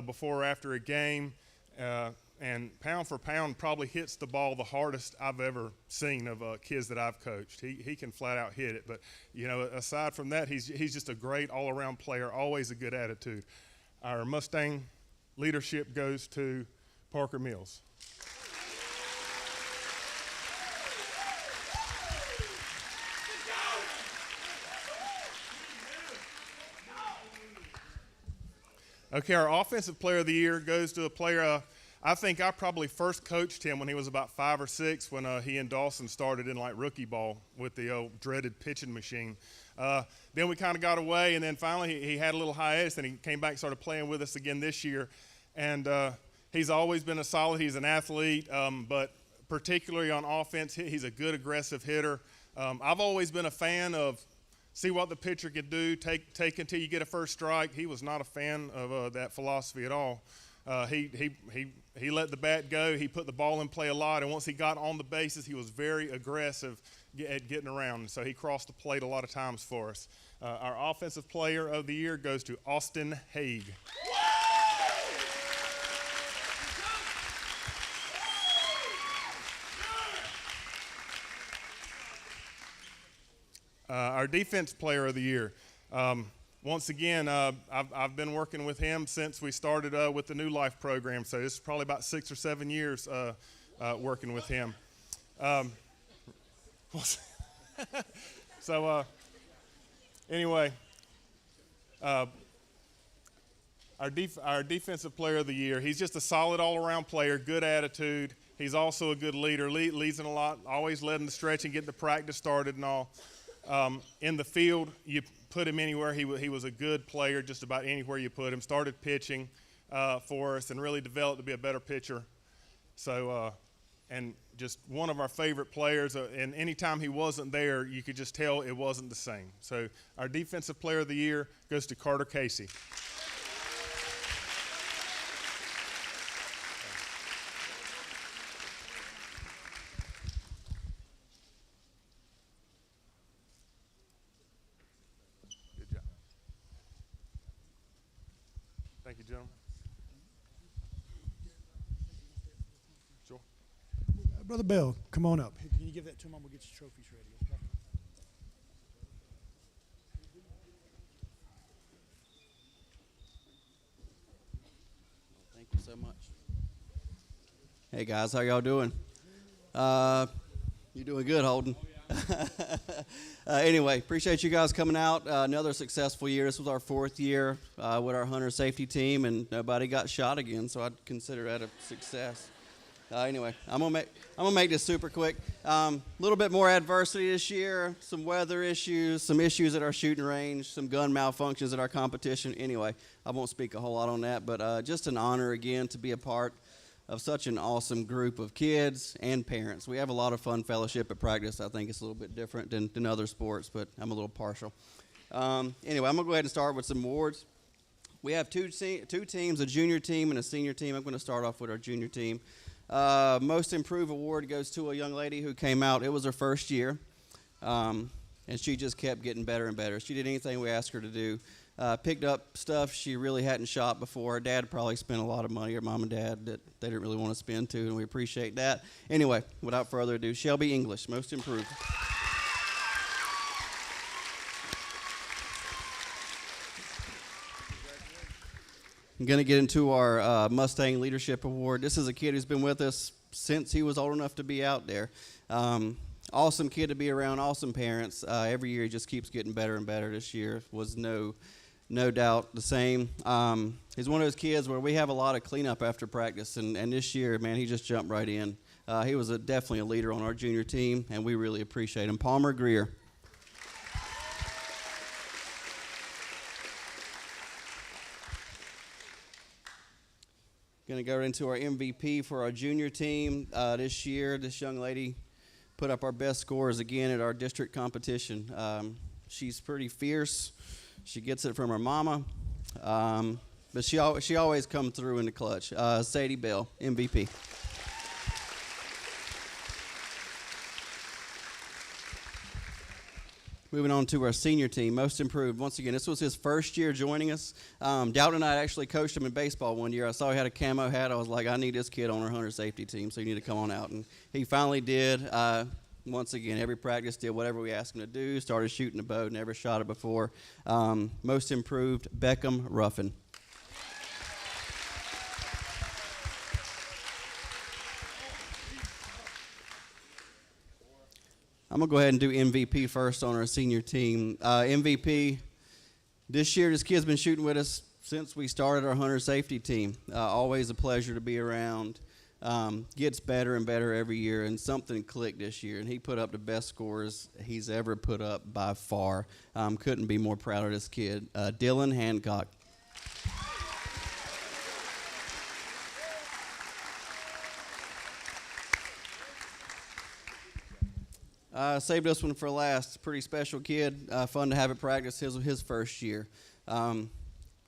before or after a game. And pound for pound probably hits the ball the hardest I've ever seen of kids that I've coached. He can flat out hit it. But, aside from that, he's just a great all-around player, always a good attitude. Our Mustang Leadership goes to Parker Mills. Okay, our Offensive Player of the Year goes to a player, I think I probably first coached him when he was about 5 or 6, when he and Dawson started in rookie ball with the old dreaded pitching machine. Then we kind of got away, and then finally he had a little hiatus, and he came back and started playing with us again this year. And he's always been he's an athlete, but particularly on offense, he's a good aggressive hitter. I've always been a fan of see what the pitcher can do, take until you get a first strike. He was not a fan of that philosophy at all. He let the bat go. He put the ball in play a lot, and once he got on the bases, he was very aggressive at getting around. So he crossed the plate a lot of times for us. Our Offensive Player of the Year goes to Austin Haig. Our Defense Player of the Year. Once again, I've been working with him since we started with the New Life program, so this is probably about 6 or 7 years working with him. Anyway, our Defensive Player of the Year, he's just a solid all-around player, good attitude. He's also a good leader, leads in a lot, always led in the stretch and getting the practice started and all. In the field, you put him anywhere. He was a good player just about anywhere you put him. Started pitching for us and really developed to be a better pitcher. So, and just one of our favorite players. And anytime he wasn't there, you could just tell it wasn't the same. So our Defensive Player of the Year goes to Carter Casey. Thank you, gentlemen. Sure. Brother Bill, come on up. Can you give that to him? We'll get your trophies ready. Okay? Thank you so much. Hey guys, how y'all doing? You doing good, Holden? Anyway, appreciate you guys coming out. Another successful year. This was our 4th year with our hunter safety team, and nobody got shot again, so I'd consider that a success. Anyway, I'm gonna make this super quick. A little bit more adversity this year, some weather issues, some issues at our shooting range, some gun malfunctions at our competition. Anyway, I won't speak a whole lot on that, but just an honor again to be a part of such an awesome group of kids and parents. We have a lot of fun fellowship at practice. I think it's a little bit different than other sports, but I'm a little partial. Anyway, I'm going to go ahead and start with some awards. We have two teams, a junior team and a senior team. I'm going to start off with our junior team. Most Improved Award goes to a young lady who came out. It was her first year, and she just kept getting better and better. She did anything we asked her to do. Picked up stuff she really hadn't shot before. Her dad probably spent a lot of money, her mom and dad, that they didn't really want to spend too, and we appreciate that. Anyway, without further ado, Shelby English, Most Improved. I'm going to get into our Mustang Leadership Award. This is a kid who's been with us since he was old enough to be out there. Awesome kid to be around, awesome parents. Every year he just keeps getting better and better. This year was no doubt the same. He's one of those kids where we have a lot of cleanup after practice, and this year, man, he just jumped right in. He was definitely a leader on our junior team, and we really appreciate him. Palmer Greer. Going to go into our MVP for our junior team this year. This young lady put up our best scores again at our district competition. She's pretty fierce. She gets it from her mama, but she always comes through in the clutch. Sadie Bell, MVP. Moving on to our senior team, Most Improved. Once again, this was his first year joining us. Dalton and I actually coached him in baseball one year. I saw he had a camo hat. I was like, I need this kid on our hunter safety team, so you need to come on out. And he finally did. Once again, every practice did whatever we asked him to do, started shooting a bow, never shot it before. Most Improved, Beckham Ruffin. I'm going to go ahead and do MVP first on our senior team. MVP, this year, this kid's been shooting with us since we started our hunter safety team. Always a pleasure to be around. Gets better and better every year, and something clicked this year, and he put up the best scores he's ever put up by far. Couldn't be more proud of this kid. Dylan Hancock. Saved this one for last. Pretty special kid. Fun to have at practice. His first year.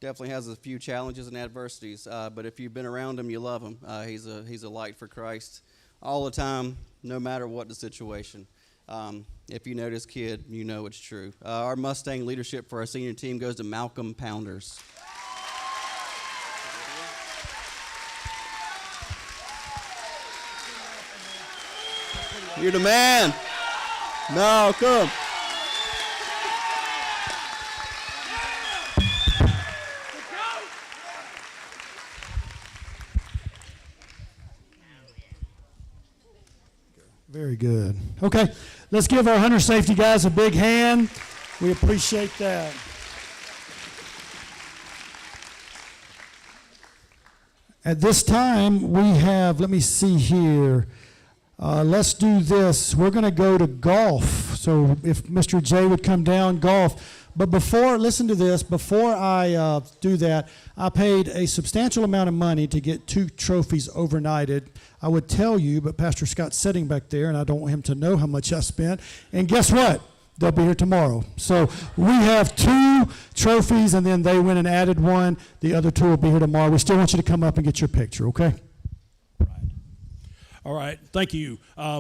definitely has a few challenges and adversities, but if you've been around him, you love him. He's a light for Christ all the time, no matter what the situation. If you know this kid, you know it's true. Our Mustang leadership for our senior team goes to Malcolm Pounders. You're the man. Malcolm. Very good. Okay, let's give our hunter safety guys a big hand. We appreciate that. At this time, we have, let me see here. Let's do this. We're going to go to golf. So if Mr. J would come down, golf. But before, listen to this, before I do that, I paid a substantial amount of money to get 2 trophies overnighted. I would tell you, but Pastor Scott's sitting back there, and I don't want him to know how much I spent. And guess what? They'll be here tomorrow. So we have 2 trophies, and then they went and added 1. The other 2 will be here tomorrow. We still want you to come up and get your picture, okay? All right, thank you.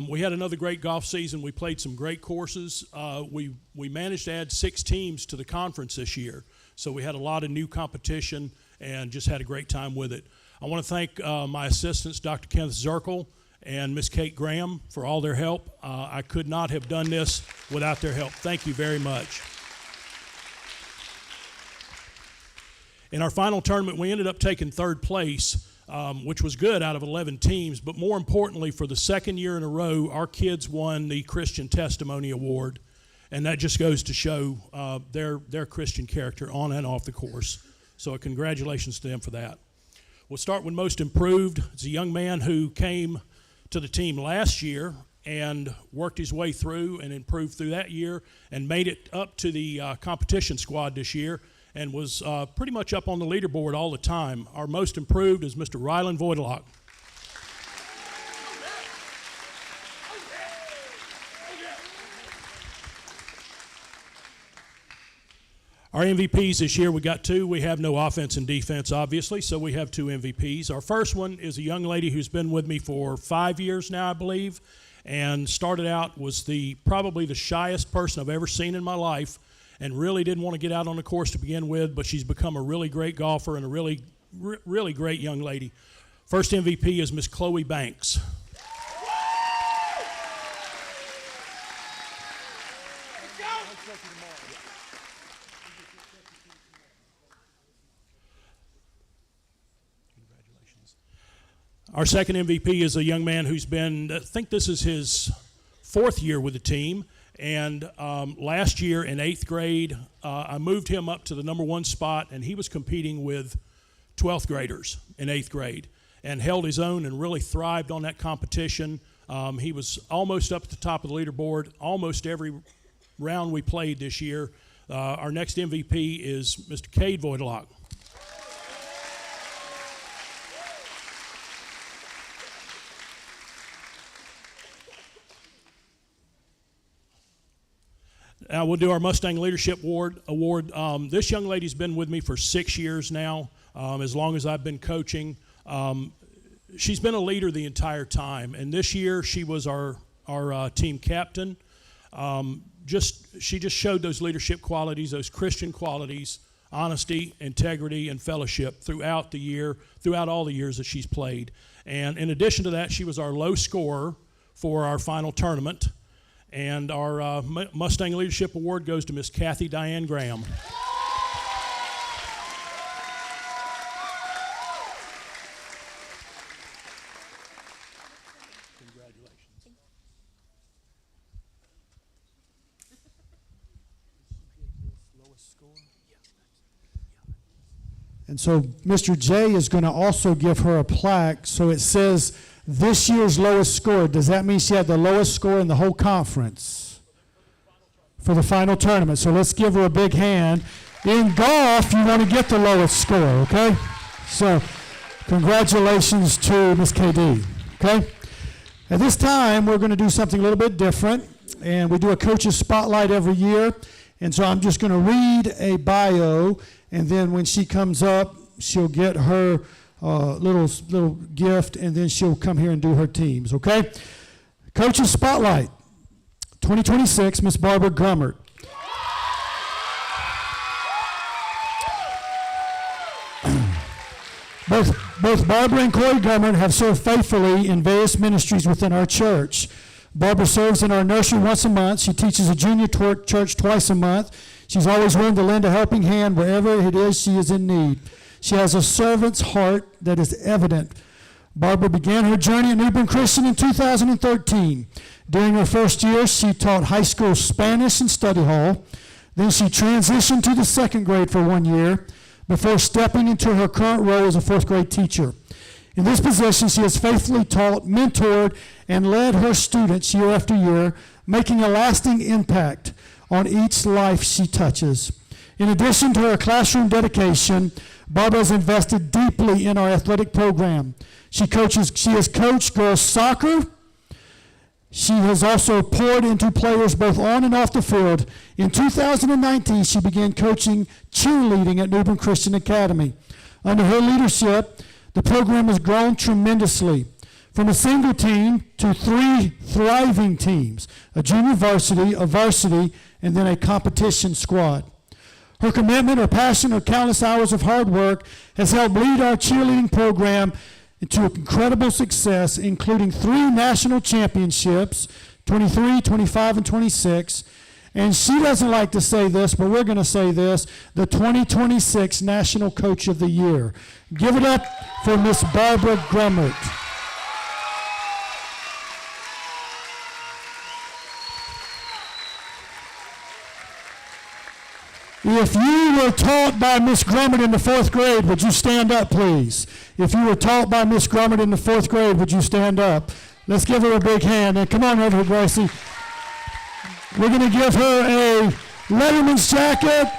We had another great golf season. We played some great courses. We managed to add 6 teams to the conference this year, so we had a lot of new competition and just had a great time with it. I want to thank my assistants, Dr. Kenneth Zirkle and Miss Kate Graham, for all their help. I could not have done this without their help. Thank you very much. In our final tournament, we ended up taking 3rd place, which was good out of 11 teams, but more importantly, for the 2nd year in a row, our kids won the Christian Testimony Award, and that just goes to show their Christian character on and off the course. So congratulations to them for that. We'll start with most improved. It's a young man who came to the team last year and worked his way through and improved through that year and made it up to the competition squad this year and was pretty much up on the leaderboard all the time. Our most improved is Mr. Rylan Voidlock. Our MVPs this year, we got 2. We have no offense and defense, obviously, so we have 2 MVPs. Our first one is a young lady who's been with me for 5 years now, I believe, and started out, was probably the shyest person I've ever seen in my life, and really didn't want to get out on the course to begin with, but she's become a really great golfer and a really great young lady. First MVP is Miss Chloe Banks. Our second MVP is a young man who's been, I think this is his 4th year with the team, and last year in 8th grade, I moved him up to the number 1 spot, and he was competing with 12th graders in 8th grade and held his own and really thrived on that competition. He was almost up at the top of the leaderboard almost every round we played this year. Our next MVP is Mr. Cade Voidlock. Now we'll do our Mustang Leadership Award. This young lady's been with me for 6 years now, as long as I've been coaching. She's been a leader the entire time, and this year she was our team captain. She just showed those leadership qualities, those Christian qualities, honesty, integrity, and fellowship throughout the year, throughout all the years that she's played. And in addition to that, she was our low scorer for our final tournament. And our Mustang Leadership Award goes to Miss Kathy Diane Graham. Congratulations. And so Mr. J is going to also give her a plaque. So it says this year's lowest score. Does that mean she had the lowest score in the whole conference for the final tournament? So let's give her a big hand. In golf, you want to get the lowest score, okay? So congratulations to Ms. KD, okay? At this time, we're going to do something a little bit different, and we do a coach's spotlight every year. And so I'm just going to read a bio, and then when she comes up, she'll get her little gift, and then she'll come here and do her teams, okay? Coaches Spotlight, 2026, Miss Barbara Grummert. Both Barbara and Corey Grummert have served faithfully in various ministries within our church. Barbara serves in our nursery once a month. She teaches a junior church twice a month. She's always willing to lend a helping hand wherever it is she is in need. She has a servant's heart that is evident. Barbara began her journey at New Bern Christian in 2013. During her first year, she taught high school Spanish and study hall. Then she transitioned to the second grade for 1 year before stepping into her current role as a fourth grade teacher. In this position, she has faithfully taught, mentored, and led her students year after year, making a lasting impact on each life she touches. In addition to her classroom dedication, Barbara has invested deeply in our athletic program. She has coached girls soccer. She has also poured into players both on and off the field. In 2019, she began coaching cheerleading at New Bern Christian Academy. Under her leadership, the program has grown tremendously, from a single team to 3 thriving teams, a junior varsity, a varsity, and then a competition squad. Her commitment, her passion, her countless hours of hard work has helped lead our cheerleading program into incredible success, including 3 national championships, 23, 25, and 26. And she doesn't like to say this, but we're going to say this, the 2026 National Coach of the Year. Give it up for Miss Barbara Grummert. If you were taught by Miss Grummert in the 4th grade, would you stand up, please? If you were taught by Miss Grummert in the 4th grade, would you stand up? Let's give her a big hand. And come on over, Gracie. We're going to give her a Letterman's jacket.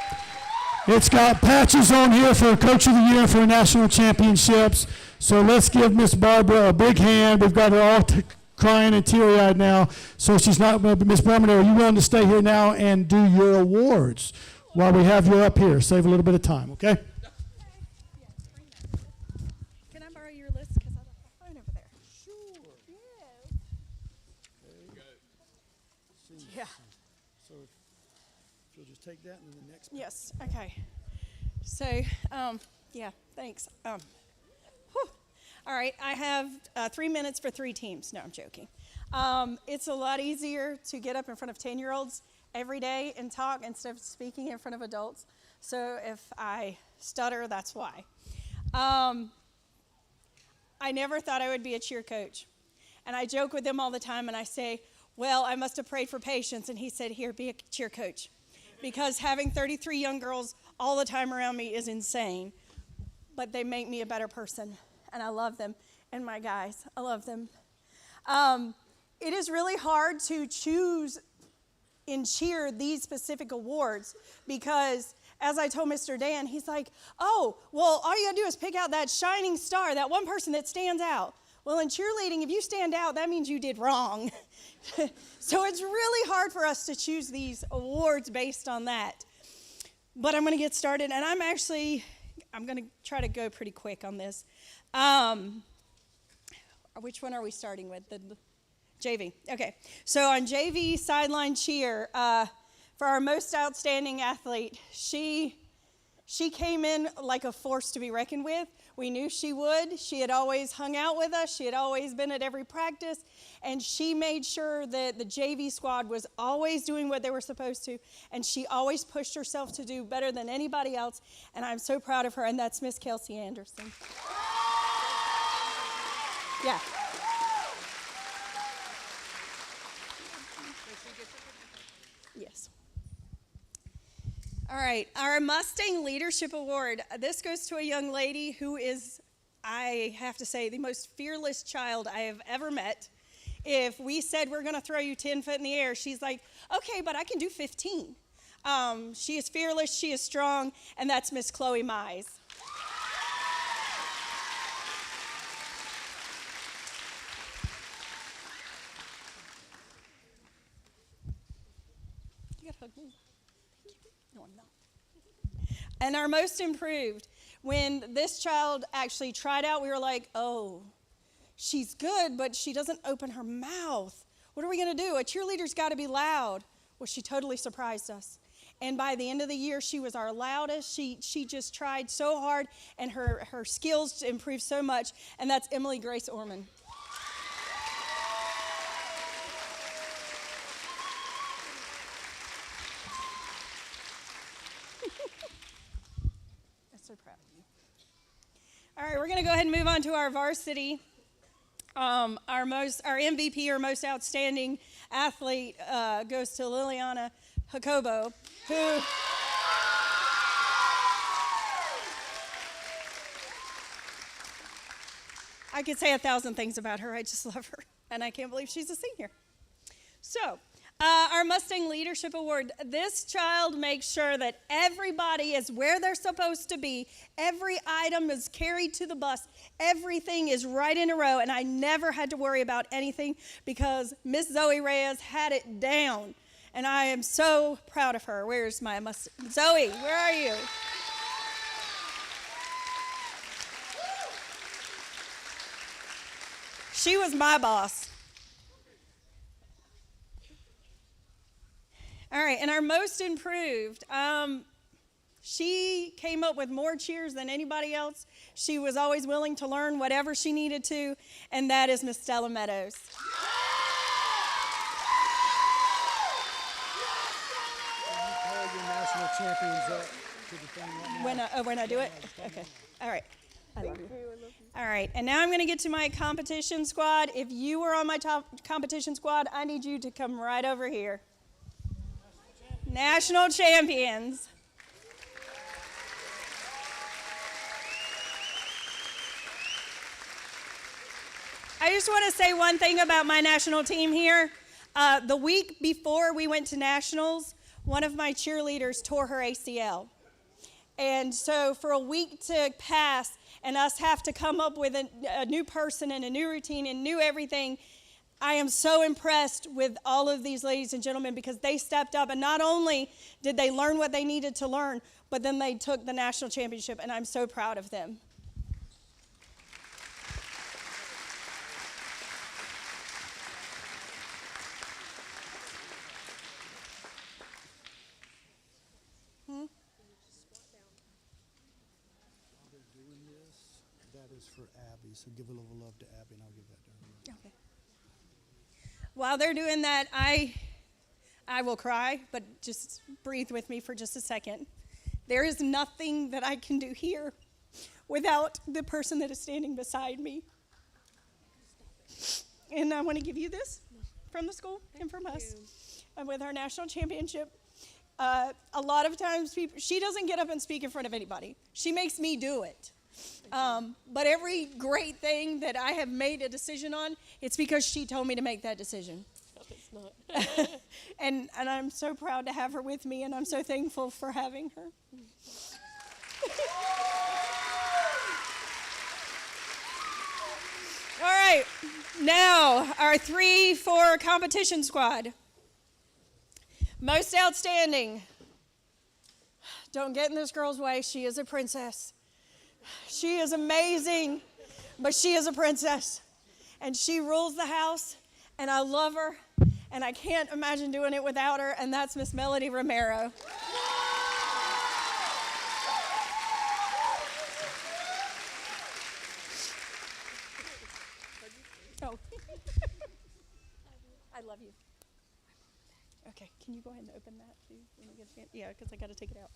It's got patches on here for Coach of the Year for national championships. So let's give Miss Barbara a big hand. We've got her all crying and teary-eyed now. So she's not, Miss Grummert, are you willing to stay here now and do your awards while we have you up here? Save a little bit of time, okay? Can I borrow your list? Because I left my phone over there. Sure. Yes. There you go. Yeah. So if you'll just take that and then the next. Yes. Okay. So, yeah, thanks. Whew. All right. I have 3 minutes for 3 teams. No, I'm joking. It's a lot easier to get up in front of 10-year-olds every day and talk instead of speaking in front of adults. So if I stutter, that's why. I never thought I would be a cheer coach. And I joke with them all the time and I say, well, I must have prayed for patience. And he said, here, be a cheer coach. Because having 33 young girls all the time around me is insane. But they make me a better person. And I love them. And my guys, I love them. It is really hard to choose in cheer these specific awards because, as I told Mr. Dan, he's like, oh, well, all you gotta do is pick out that shining star, that one person that stands out. Well, in cheerleading, if you stand out, that means you did wrong. So it's really hard for us to choose these awards based on that. But I'm gonna get started, and I'm gonna try to go pretty quick on this. Which one are we starting with? The JV. Okay. So on JV sideline cheer, for our most outstanding athlete, she came in like a force to be reckoned with. We knew she would. She had always hung out with us. She had always been at every practice. And she made sure that the JV squad was always doing what they were supposed to. And she always pushed herself to do better than anybody else. And I'm so proud of her. And that's Miss Kelsey Anderson. Yeah. Yes. All right, our Mustang Leadership Award. This goes to a young lady who is, I have to say, the most fearless child I have ever met. If we said we're going to throw you 10 foot in the air, she's like, okay, but I can do 15. She is fearless, she is strong, and that's Miss Chloe Mize. You gotta hug me. Thank you. And our most improved, when this child actually tried out, we were like, oh, she's good, but she doesn't open her mouth. What are we going to do? A cheerleader's got to be loud. Well, she totally surprised us. And by the end of the year, she was our loudest. She just tried so hard, and her skills improved so much. And that's Emily Grace Orman. I'm so proud of you. All right, we're going to go ahead and move on to our varsity. Our MVP, or most outstanding athlete, goes to Liliana Jacobo, who I could say 1,000 things about her. I just love her, and I can't believe she's a senior. So, our Mustang Leadership Award, this child makes sure that everybody is where they're supposed to be. Every item is carried to the bus. Everything is right in a row, and I never had to worry about anything because Miss Zoe Reyes had it down, and I am so proud of her. Where's my Mustang? Zoe, where are you? She was my boss. All right, and our most improved, she came up with more cheers than anybody else. She was always willing to learn whatever she needed to, and that is Miss Stella Meadows. Call your national champions up to the thing right now. When I do it? Okay. All right. I love you. All right, and now I'm going to get to my competition squad. If you were on my top competition squad, I need you to come right over here. National champions. I just want to say one thing about my national team here. The week before we went to nationals, one of my cheerleaders tore her ACL. And so for a week to pass and us have to come up with a new person and a new routine and new everything, I am so impressed with all of these ladies and gentlemen because they stepped up, and not only did they learn what they needed to learn, but then they took the national championship, and I'm so proud of them. That is for Abby, so give a little love to Abby, and I'll give that to her. Okay. While they're doing that, I will cry, but just breathe with me for just a second. There is nothing that I can do here without the person that is standing beside me. And I want to give you this from the school and from us with our national championship. A lot of times she doesn't get up and speak in front of anybody. She makes me do it. But every great thing that I have made a decision on, it's because she told me to make that decision. No, it's not. and I'm so proud to have her with me, and I'm so thankful for having her. All right, now our 3-4 competition squad. Most outstanding. Don't get in this girl's way. She is a princess. She is amazing, but she is a princess. And she rules the house, and I love her, and I can't imagine doing it without her, and that's Miss Melody Romero. Oh. I love you. Okay, can you go ahead and open that too? When you get a chance? Yeah, because I got to take it out.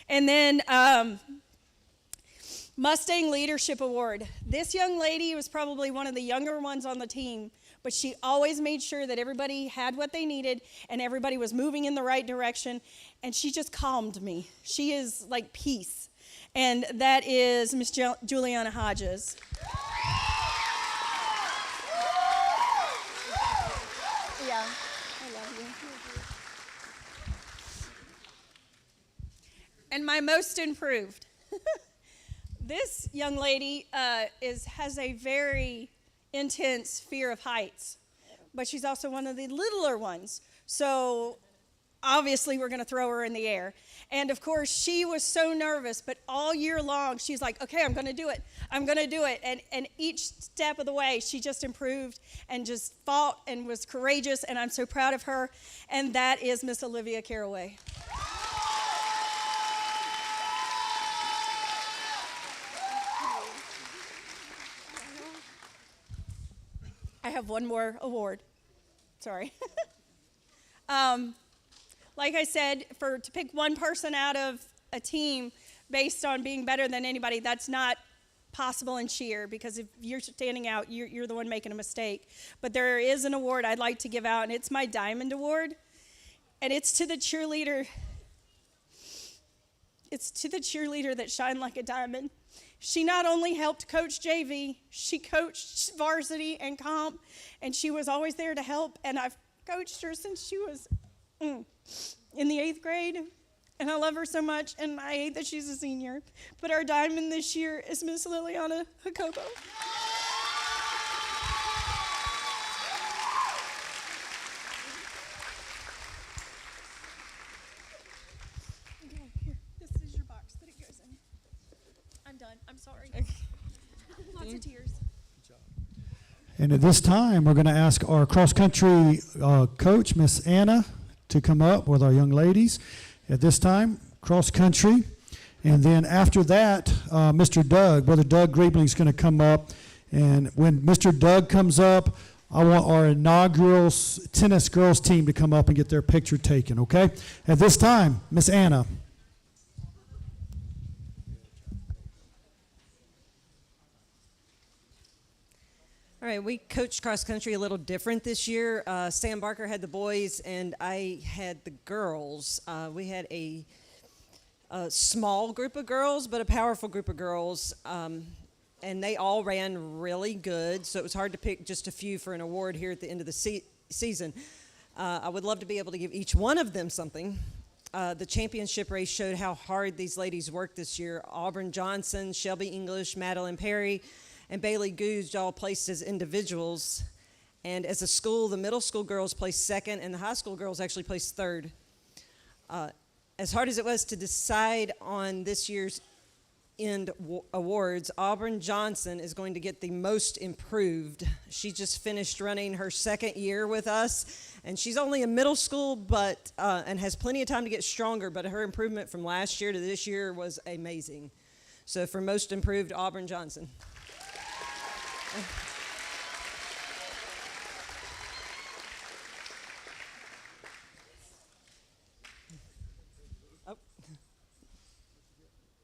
And then Mustang Leadership Award. This young lady was probably one of the younger ones on the team, but she always made sure that everybody had what they needed and everybody was moving in the right direction, and she just calmed me. She is like peace, and that is Miss Juliana Hodges. Yeah, I love you. And my most improved. This young lady has a very intense fear of heights, but she's also one of the littler ones. So obviously we're going to throw her in the air. And of course, she was so nervous, but all year long, she's like, okay, I'm going to do it. I'm going to do it. And each step of the way, she just improved and just fought and was courageous, and I'm so proud of her. And that is Miss Olivia Caraway. I have one more award. Sorry. Like I said, to pick one person out of a team based on being better than anybody, that's not possible in cheer, because if you're standing out, you're the one making a mistake. But there is an award I'd like to give out, and it's my Diamond Award. And it's to the cheerleader. It's to the cheerleader that shined like a diamond. She not only helped coach JV, she coached varsity and comp, and she was always there to help. And I've coached her since she was in the 8th grade, and I love her so much, and I hate that she's a senior. But our diamond this year is Miss Liliana Jacobo. Okay, here, this is your box that it goes in. I'm done. I'm sorry. Lots of tears. And at this time, we're going to ask our cross-country coach, Miss Anna, to come up with our young ladies. At this time, cross-country. And then after that, Mr. Doug, Brother Doug Griebling is going to come up. And when Mr. Doug comes up, I want our inaugural tennis girls team to come up and get their picture taken, okay? At this time, Miss Anna. All right, we coached cross country a little different this year. Sam Barker had the boys, and I had the girls. We had a small group of girls, but a powerful group of girls, and they all ran really good. So it was hard to pick just a few for an award here at the end of the season. I would love to be able to give each one of them something. The championship race showed how hard these ladies worked this year. Auburn Johnson, Shelby English, Madeline Perry, and Bailey Gouge all placed as individuals. And as a school, the middle school girls placed second, and the high school girls actually placed third. As hard as it was to decide on this year's end awards, Auburn Johnson is going to get the most improved. She just finished running her second year with us, and she's only in middle school, but and has plenty of time to get stronger, but her improvement from last year to this year was amazing. So for most improved, Auburn Johnson. Oh.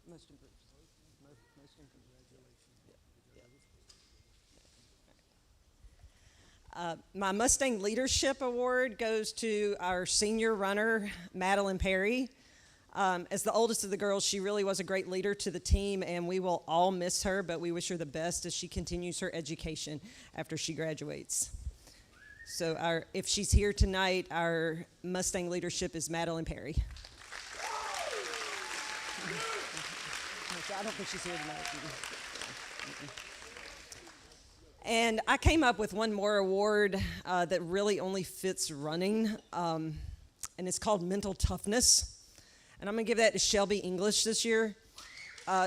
Most improved. Most improved. My Mustang Leadership Award goes to our senior runner, Madeline Perry. As the oldest of the girls, she really was a great leader to the team, and we will all miss her, but we wish her the best as she continues her education after she graduates. So if she's here tonight, our Mustang leadership is Madeline Perry. I don't think she's here tonight. And I came up with one more award that really only fits running, and it's called Mental Toughness. And I'm going to give that to Shelby English this year.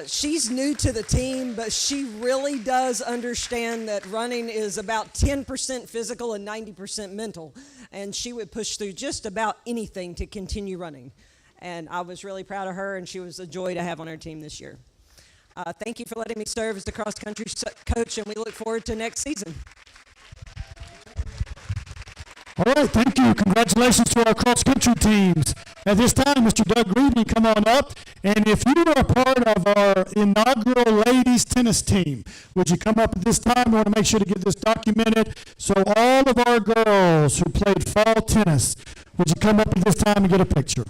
She's new to the team, but she really does understand that running is about 10% physical and 90% mental. And she would push through just about anything to continue running. And I was really proud of her, and she was a joy to have on our team this year. Thank you for letting me serve as the cross-country coach, and we look forward to next season. All right, thank you. Congratulations to our cross-country teams. At this time, Mr. Doug Greeley, come on up. And if you are a part of our inaugural ladies tennis team, would you come up at this time? We want to make sure to get this documented. So all of our girls who played fall tennis, would you come up at this time and get a picture?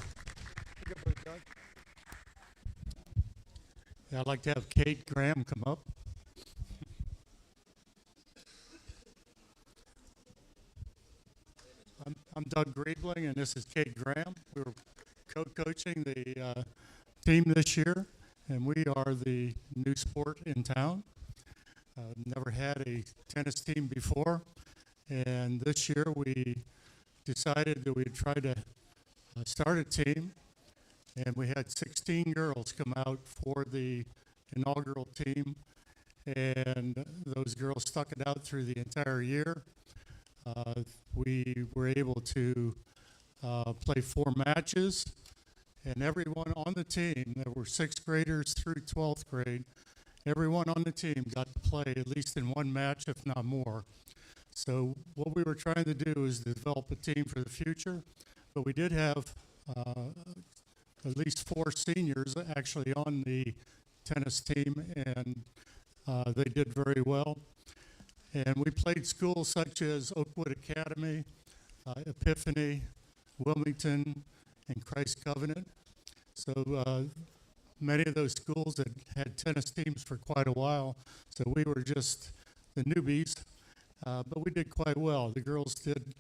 Yeah, I'd like to have Kate Graham come up. I'm Doug Griebling, and this is Kate Graham. We were co-coaching the team this year, and we are the new sport in town. Never had a tennis team before, and this year we decided that we'd try to started a team, and we had 16 girls come out for the inaugural team, and those girls stuck it out through the entire year. We were able to play 4 matches, and everyone on the team, there were 6th graders through 12th grade, everyone on the team got to play at least in 1 match, if not more. So what we were trying to do is develop a team for the future, but we did have at least 4 seniors actually on the tennis team, and they did very well. And we played schools such as Oakwood Academy, Epiphany, Wilmington, and Christ Covenant. So many of those schools had tennis teams for quite a while, so we were just the newbies, but we did quite well. The girls did,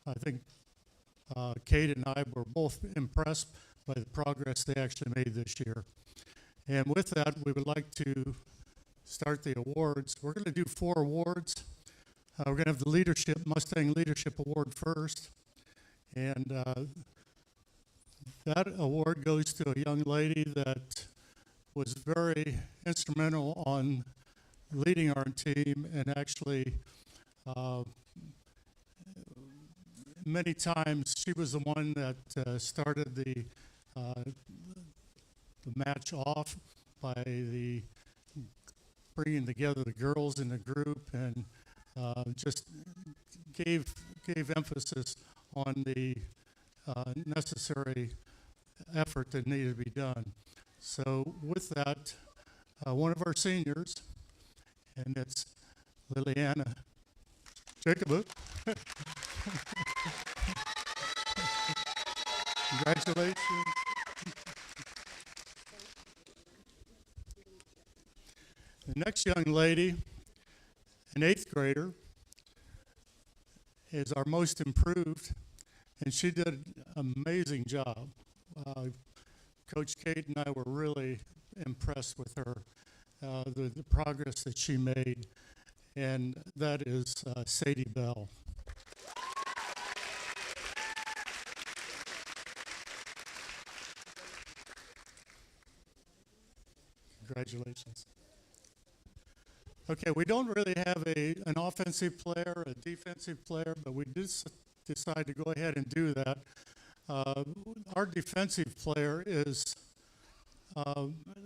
I think Kate and I were both impressed by the progress they actually made this year. And with that, we would like to start the awards. We're going to do 4 awards. We're going to have the Mustang Leadership Award first. And that award goes to a young lady that was very instrumental on leading our team, and actually many times she was the one that started the match off by bringing together the girls in the group, and just gave emphasis on the necessary effort that needed to be done. So with that, one of our seniors, and it's Liliana Jacob. Congratulations. The next young lady, an 8th grader, is our most improved, and she did an amazing job. Coach Kate and I were really impressed with her, the progress that she made, and that is Sadie Bell. Congratulations. Okay, we don't really have an offensive player, a defensive player, but we did decide to go ahead and do that. Our defensive player is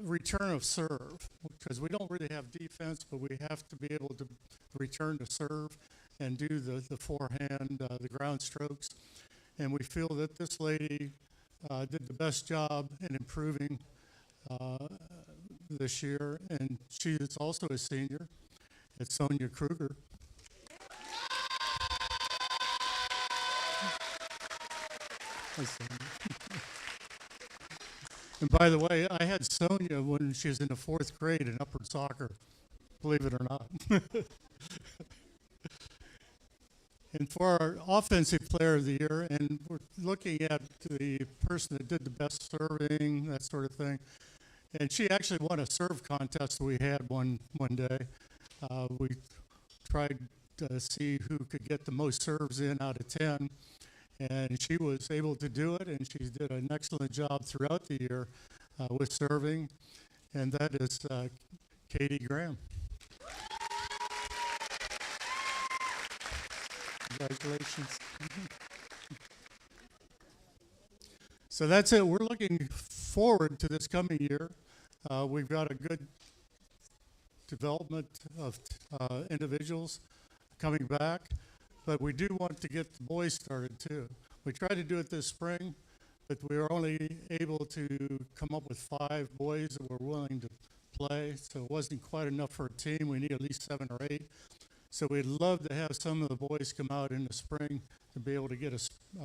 return of serve, because we don't really have defense, but we have to be able to return to serve and do the forehand, the ground strokes. And we feel that this lady did the best job in improving this year, and she is also a senior. It's Sonia Kruger. Hi, Sonia. And by the way, I had Sonia when she was in the 4th grade in upward soccer, believe it or not. And for our offensive player of the year, and we're looking at the person that did the best serving, that sort of thing. And she actually won a serve contest we had one day. We tried to see who could get the most serves in out of 10. And she was able to do it, and she did an excellent job throughout the year with serving. And that is Katie Graham. Congratulations. So that's it. We're looking forward to this coming year. We've got a good development of individuals coming back, but we do want to get the boys started too. We tried to do it this spring, but we were only able to come up with 5 boys that were willing to play, so it wasn't quite enough for a team. We need at least 7 or 8. So we'd love to have some of the boys come out in the spring to be able to get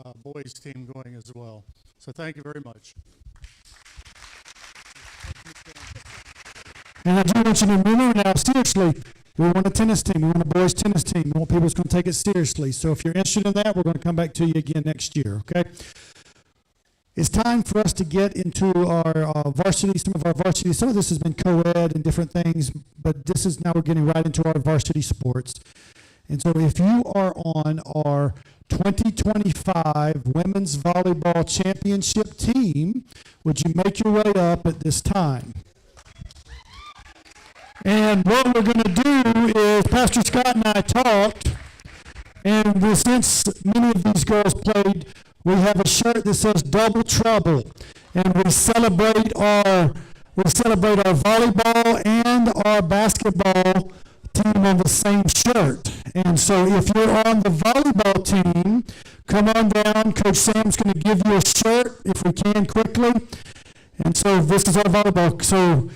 a boys team going as well. So thank you very much. And I do want you to remember now, seriously, we want a tennis team. We want a boys' tennis team. We want people who's going to take it seriously. So if you're interested in that, we're going to come back to you again next year, okay? It's time for us to get into our varsity, some of our varsity. Some of this has been co-ed and different things, but this is now we're getting right into our varsity sports. And so if you are on our 2025 Women's Volleyball Championship team. Would you make your way up at this time? And what we're going to do is, Pastor Scott and I talked, and since many of these girls played, we have a shirt that says Double Trouble, and we celebrate our volleyball and our basketball team on the same shirt. And so if you're on the volleyball team, come on down. Coach Sam's going to give you a shirt if we can quickly. And so this is our volleyball. So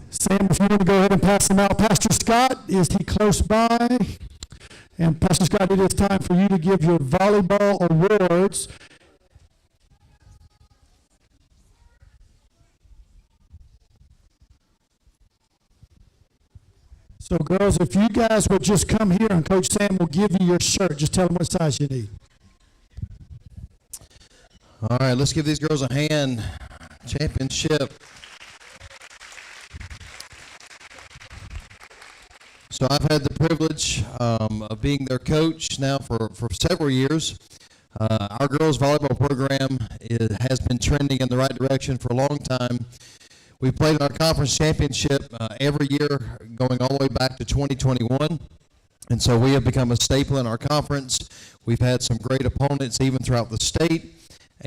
Sam, if you want to go ahead and pass them out. Pastor Scott, is he close by? And Pastor Scott, it is time for you to give your volleyball awards. So girls, if you guys would just come here and Coach Sam will give you your shirt. Just tell them what size you need. All right, let's give these girls a hand. Championship. So I've had the privilege of being their coach now for several years. Our girls volleyball program has been trending in the right direction for a long time. We played in our conference championship every year going all the way back to 2021. And so we have become a staple in our conference. We've had some great opponents even throughout the state.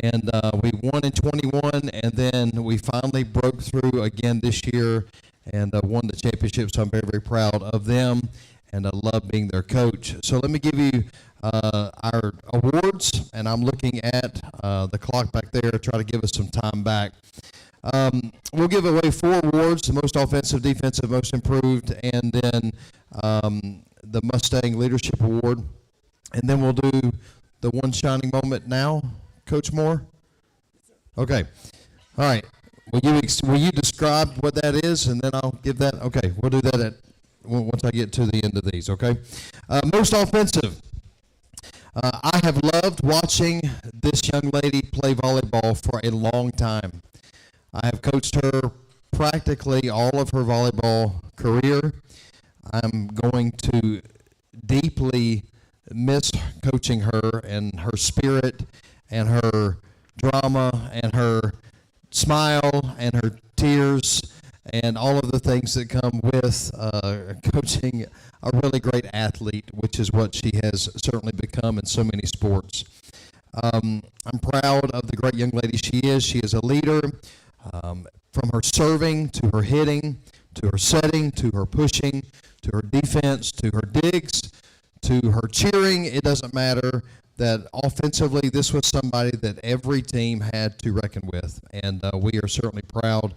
And we won in 21, and then we finally broke through again this year and won the championship. So I'm very, very proud of them, and I love being their coach. So let me give you our awards, and I'm looking at the clock back there to try to give us some time back. We'll give away 4 awards: the most offensive, defensive, most improved, and then the Mustang Leadership Award. And then we'll do the one shining moment now. Coach Moore? Okay. All right. Will you describe what that is, and then I'll give that? Okay, we'll do that once I get to the end of these, okay? Most offensive. I have loved watching this young lady play volleyball for a long time. I have coached her practically all of her volleyball career. I'm going to deeply miss coaching her and her spirit and her drama and her smile and her tears and all of the things that come with coaching a really great athlete, which is what she has certainly become in so many sports. I'm proud of the great young lady she is. She is a leader, from her serving to her hitting to her setting to her pushing to her defense to her digs to her cheering. It doesn't matter. That offensively, this was somebody that every team had to reckon with, and we are certainly proud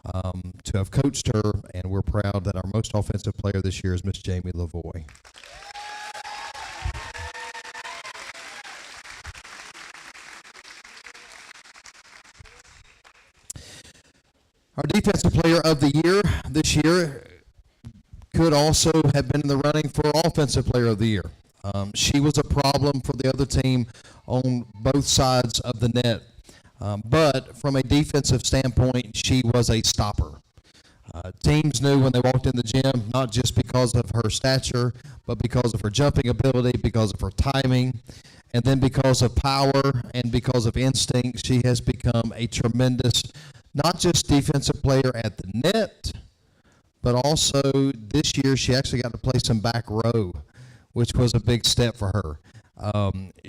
to have coached her, and we're proud that our most offensive player this year is Miss Jamie Lavoie. Our defensive player of the year this year could also have been in the running for offensive player of the year. She was a problem for the other team on both sides of the net. But from a defensive standpoint, she was a stopper. Teams knew when they walked in the gym, not just because of her stature, but because of her jumping ability, because of her timing, and then because of power and because of instinct, she has become a tremendous, not just defensive player at the net, but also this year she actually got to play some back row, which was a big step for her.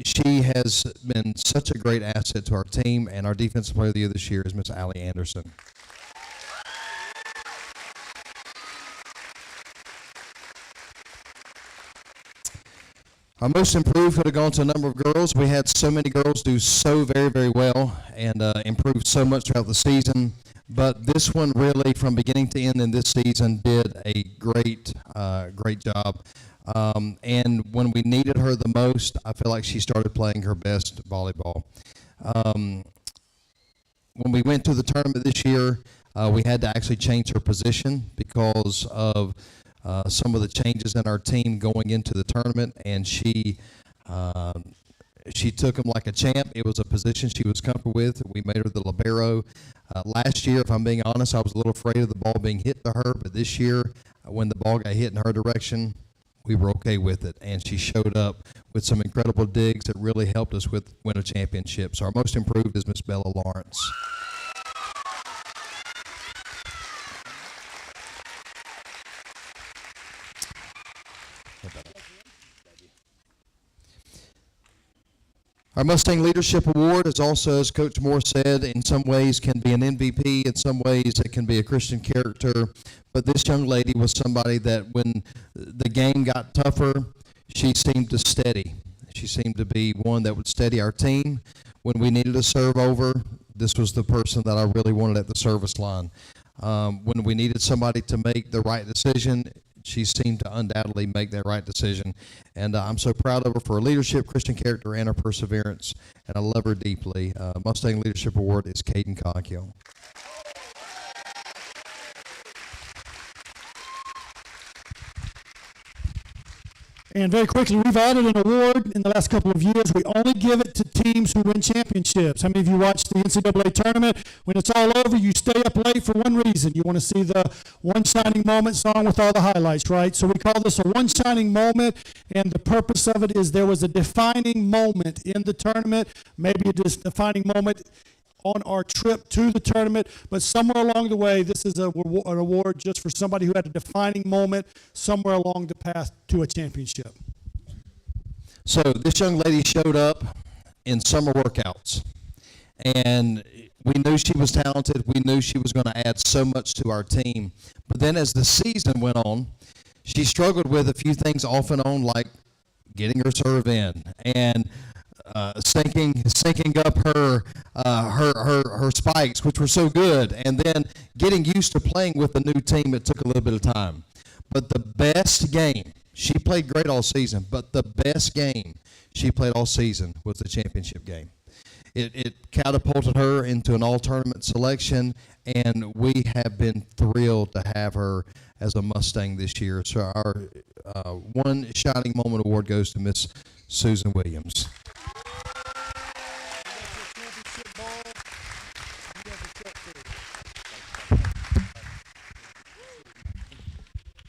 She has been such a great asset to our team, and our defensive player of the year this year is Miss Allie Anderson. Our most improved could have gone to a number of girls. We had so many girls do so very, very well and improved so much throughout the season. But this one really, from beginning to end in this season, did a great job. And when we needed her the most, I feel like she started playing her best volleyball. When we went to the tournament this year, we had to actually change her position because of some of the changes in our team going into the tournament, and she took them like a champ. It was a position she was comfortable with. We made her the libero. Last year, if I'm being honest, I was a little afraid of the ball being hit to her, but this year, when the ball got hit in her direction, we were okay with it. And she showed up with some incredible digs that really helped us win a championship. So our most improved is Miss Bella Lawrence. Our Mustang Leadership Award is also, as Coach Moore said, in some ways can be an MVP, in some ways it can be a Christian character. But this young lady was somebody that when the game got tougher, she seemed to steady. She seemed to be one that would steady our team. When we needed a serve over, this was the person that I really wanted at the service line. When we needed somebody to make the right decision, she seemed to undoubtedly make that right decision. And I'm so proud of her for her leadership, Christian character, and her perseverance. And I love her deeply. Mustang Leadership Award is Caden Coghill. And very quickly, we've added an award in the last couple of years. We only give it to teams who win championships. How many of you watched the NCAA tournament? When it's all over, you stay up late for one reason. You want to see the One Shining Moment song with all the highlights, right? So we call this a One Shining Moment, and the purpose of it is there was a defining moment in the tournament, maybe a defining moment on our trip to the tournament, but somewhere along the way, this is an award just for somebody who had a defining moment somewhere along the path to a championship. So this young lady showed up in summer workouts, and we knew she was talented. We knew she was going to add so much to our team. But then as the season went on, she struggled with a few things off and on, like getting her serve in and syncing up her spikes, which were so good, and then getting used to playing with the new team. It took a little bit of time. But the best game, she played great all season, but the best game she played all season was the championship game. It catapulted her into an all-tournament selection, and we have been thrilled to have her as a Mustang this year. So our One Shining Moment Award goes to Miss Susan Williams.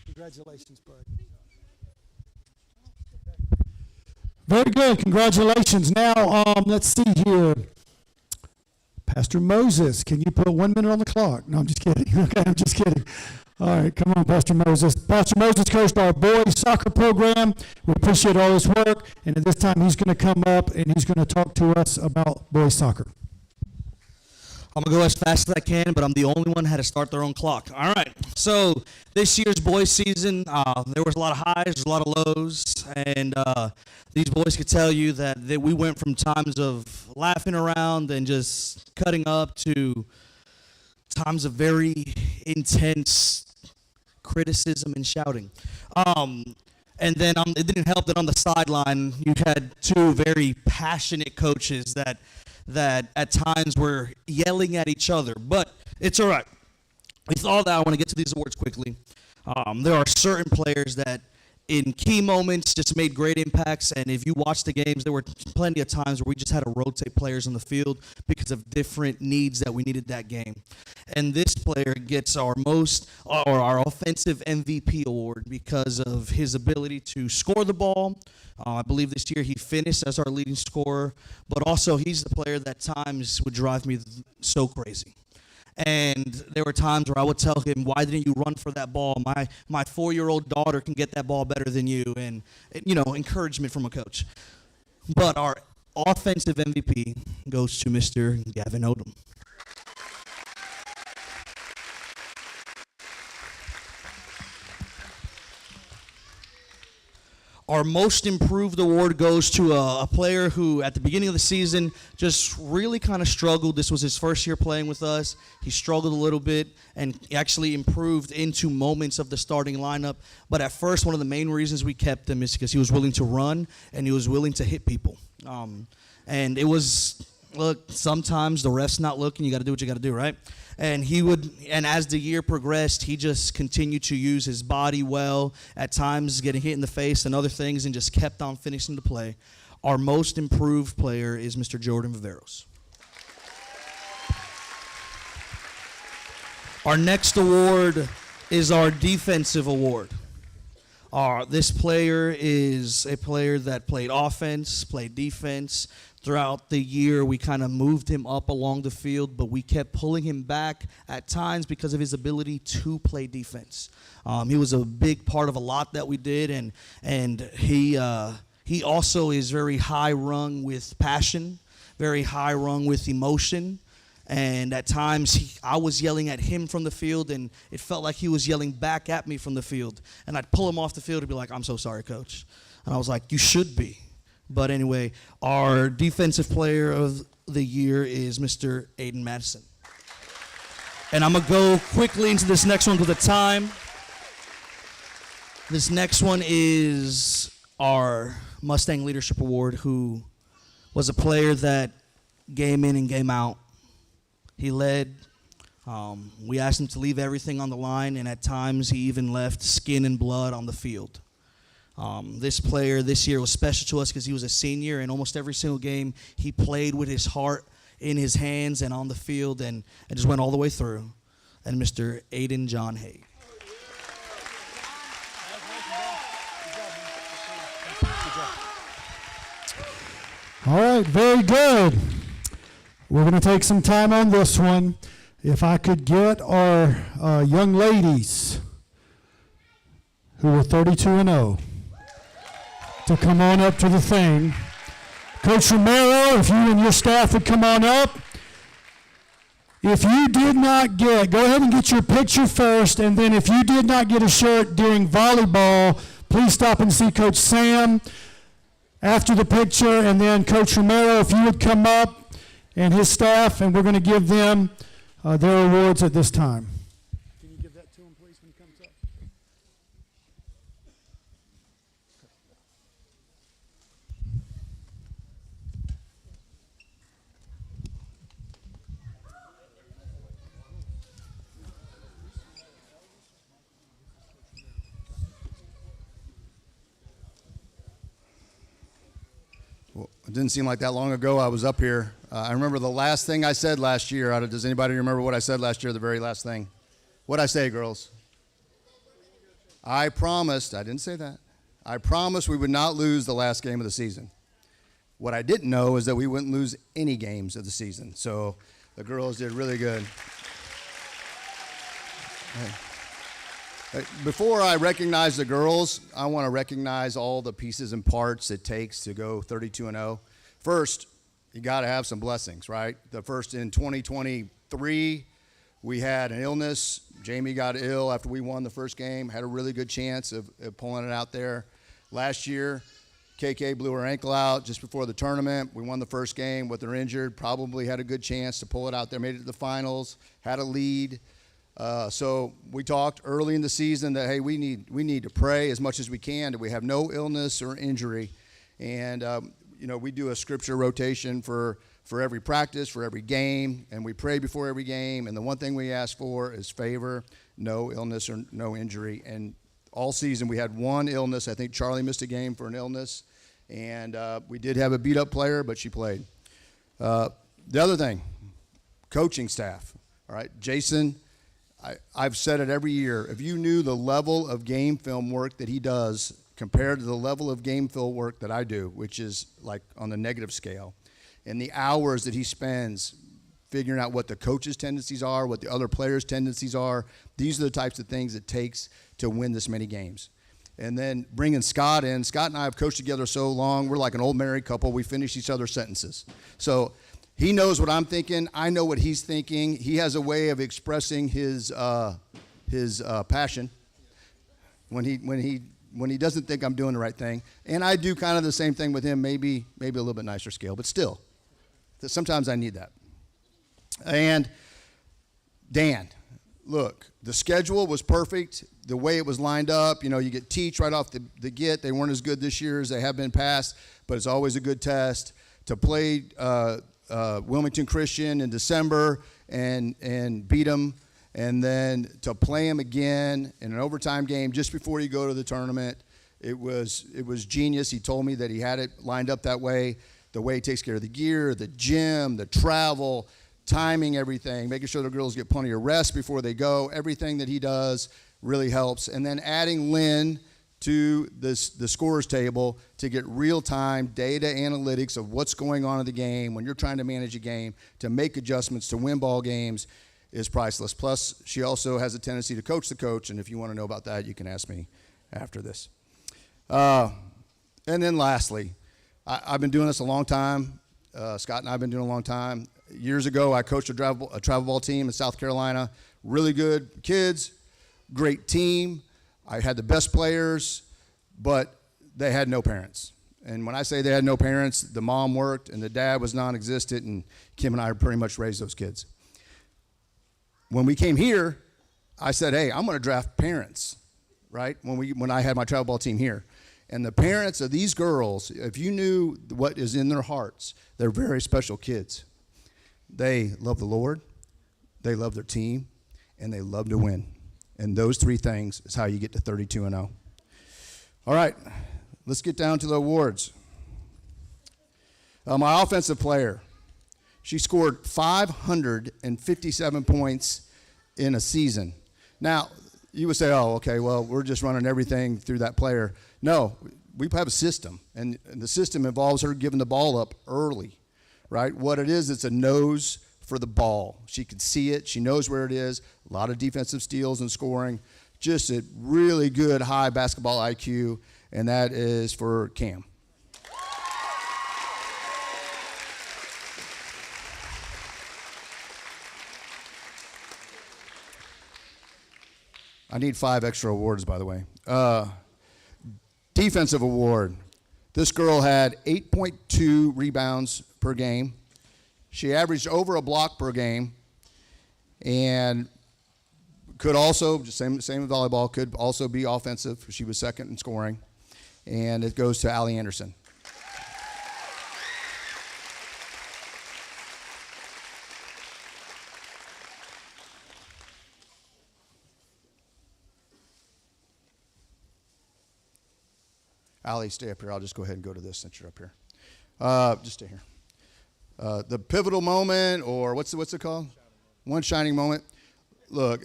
Congratulations, bud. Very good. Congratulations. Now, let's see here. Pastor Moses, can you put 1 minute on the clock? No, I'm just kidding. Okay, I'm just kidding. All right, come on, Pastor Moses. Pastor Moses coached our boys soccer program. We appreciate all his work, and at this time he's going to come up and he's going to talk to us about boys soccer. I'm going to go as fast as I can, but I'm the only one who had to start their own clock. All right, so this year's boys season, there was a lot of highs, there's a lot of lows, and these boys could tell you that we went from times of laughing around and just cutting up to times of very intense criticism and shouting. And then it didn't help that on the sideline you had two very passionate coaches that at times were yelling at each other. But it's all right. With all that, I want to get to these awards quickly. There are certain players that in key moments just made great impacts, and if you watch the games, there were plenty of times where we just had to rotate players on the field because of different needs that we needed that game. And this player gets our offensive MVP award because of his ability to score the ball. I believe this year he finished as our leading scorer, but also he's the player that times would drive me so crazy. And there were times where I would tell him, why didn't you run for that ball? My 4-year-old daughter can get that ball better than you. And, encouragement from a coach. But our offensive MVP goes to Mr. Gavin Odom. Our most improved award goes to a player who, at the beginning of the season, just really kind of struggled. This was his first year playing with us. He struggled a little bit and actually improved into moments of the starting lineup. But at first, one of the main reasons we kept him is because he was willing to run and he was willing to hit people. And it was, look, sometimes the ref's not looking. You got to do what you got to do, right? And as the year progressed, he just continued to use his body well, at times getting hit in the face and other things, and just kept on finishing the play. Our most improved player is Mr. Jordan Viveros. Our next award is our defensive award. This player is a player that played offense, played defense. Throughout the year, we kind of moved him up along the field, but we kept pulling him back at times because of his ability to play defense. He was a big part of a lot that we did, and he also is very high rung with passion, very high rung with emotion. And at times, I was yelling at him from the field, and it felt like he was yelling back at me from the field. And I'd pull him off the field and be like, "I'm so sorry, Coach." And I was like, "You should be." But anyway, our defensive player of the year is Mr. Aiden Madison. And I'm going to go quickly into this next one with the time. This next one is our Mustang Leadership Award, who was a player that game in and game out. He led. We asked him to leave everything on the line, and at times he even left skin and blood on the field. This player this year was special to us because he was a senior, and almost every single game he played with his heart in his hands and on the field, and just went all the way through. And Mr. Aiden John Hay. All right, very good. We're going to take some time on this one. If I could get our young ladies who were 32-0 to come on up to the thing. Coach Romero, if you and your staff would come on up. If you did not go ahead and get your picture first, and then if you did not get a shirt during volleyball, please stop and see Coach Sam after the picture, and then Coach Romero, if you would come up, and his staff, and we're going to give them their awards at this time. Can you give that to him, please, when he comes up? Well, it didn't seem like that long ago I was up here. I remember the last thing I said last year. Does anybody remember what I said last year, the very last thing? What'd I say, girls? I promised, I didn't say that. I promised we would not lose the last game of the season. What I didn't know is that we wouldn't lose any games of the season. So the girls did really good. Before I recognize the girls, I want to recognize all the pieces and parts it takes to go 32-0. First, you got to have some blessings, right? The first in 2023, we had an illness. Jamie got ill after we won the first game, had a really good chance of pulling it out there. Last year, KK blew her ankle out just before the tournament. We won the first game with her injured, probably had a good chance to pull it out there, made it to the finals, had a lead. So we talked early in the season that, hey, we need to pray as much as we can that we have no illness or injury. And, we do a scripture rotation for every practice, for every game, and we pray before every game. And the one thing we ask for is favor, no illness or no injury. And all season we had one illness. I think Charlie missed a game for an illness. And we did have a beat-up player, but she played. The other thing, coaching staff. All right, Jason, I've said it every year. If you knew the level of game film work that he does compared to the level of game film work that I do, which is like on the negative scale, and the hours that he spends figuring out what the coach's tendencies are, what the other players' tendencies are, these are the types of things it takes to win this many games. And then bringing Scott in, Scott and I have coached together so long, we're like an old married couple. We finish each other's sentences. So he knows what I'm thinking. I know what he's thinking. He has a way of expressing his passion when he doesn't think I'm doing the right thing. And I do kind of the same thing with him, maybe a little bit nicer scale, but still, sometimes I need that. And Dan, look, the schedule was perfect. The way it was lined up, you get Teach right off the get. They weren't as good this year as they have been past, but it's always a good test. To play Wilmington Christian in December and beat them, and then to play him again in an overtime game just before you go to the tournament, it was genius. He told me that he had it lined up that way, the way he takes care of the gear, the gym, the travel, timing everything, making sure the girls get plenty of rest before they go. Everything that he does really helps. And then adding Lynn to the scorers table to get real-time data analytics of what's going on in the game when you're trying to manage a game, to make adjustments, to win ball games is priceless. Plus, she also has a tendency to coach the coach, and if you want to know about that, you can ask me after this. And then lastly, I've been doing this a long time. Scott and I have been doing it a long time. Years ago, I coached a travel ball team in South Carolina. Really good kids, great team. I had the best players, but they had no parents. And when I say they had no parents, the mom worked and the dad was non-existent, and Kim and I pretty much raised those kids. When we came here, I said, hey, I'm going to draft parents, right, when I had my travel ball team here. And the parents of these girls, if you knew what is in their hearts, they're very special kids. They love the Lord, they love their team, and they love to win. And those three things is how you get to 32-0. All right, let's get down to the awards. My offensive player, she scored 557 points in a season. Now, you would say, oh, okay, well, we're just running everything through that player. No, we have a system, and the system involves her giving the ball up early, right? What it is, it's a nose for the ball. She can see it. She knows where it is. A lot of defensive steals and scoring. Just a really good high basketball IQ, and that is for Cam. I need 5 extra awards, by the way. Defensive award. This girl had 8.2 rebounds per game. She averaged over a block per game, and could also, same with volleyball, could also be offensive. She was second in scoring. And it goes to Allie Anderson. Allie, stay up here. I'll just go ahead and go to this since you're up here. Just stay here. The pivotal moment, or what's it called? One shining moment. Look,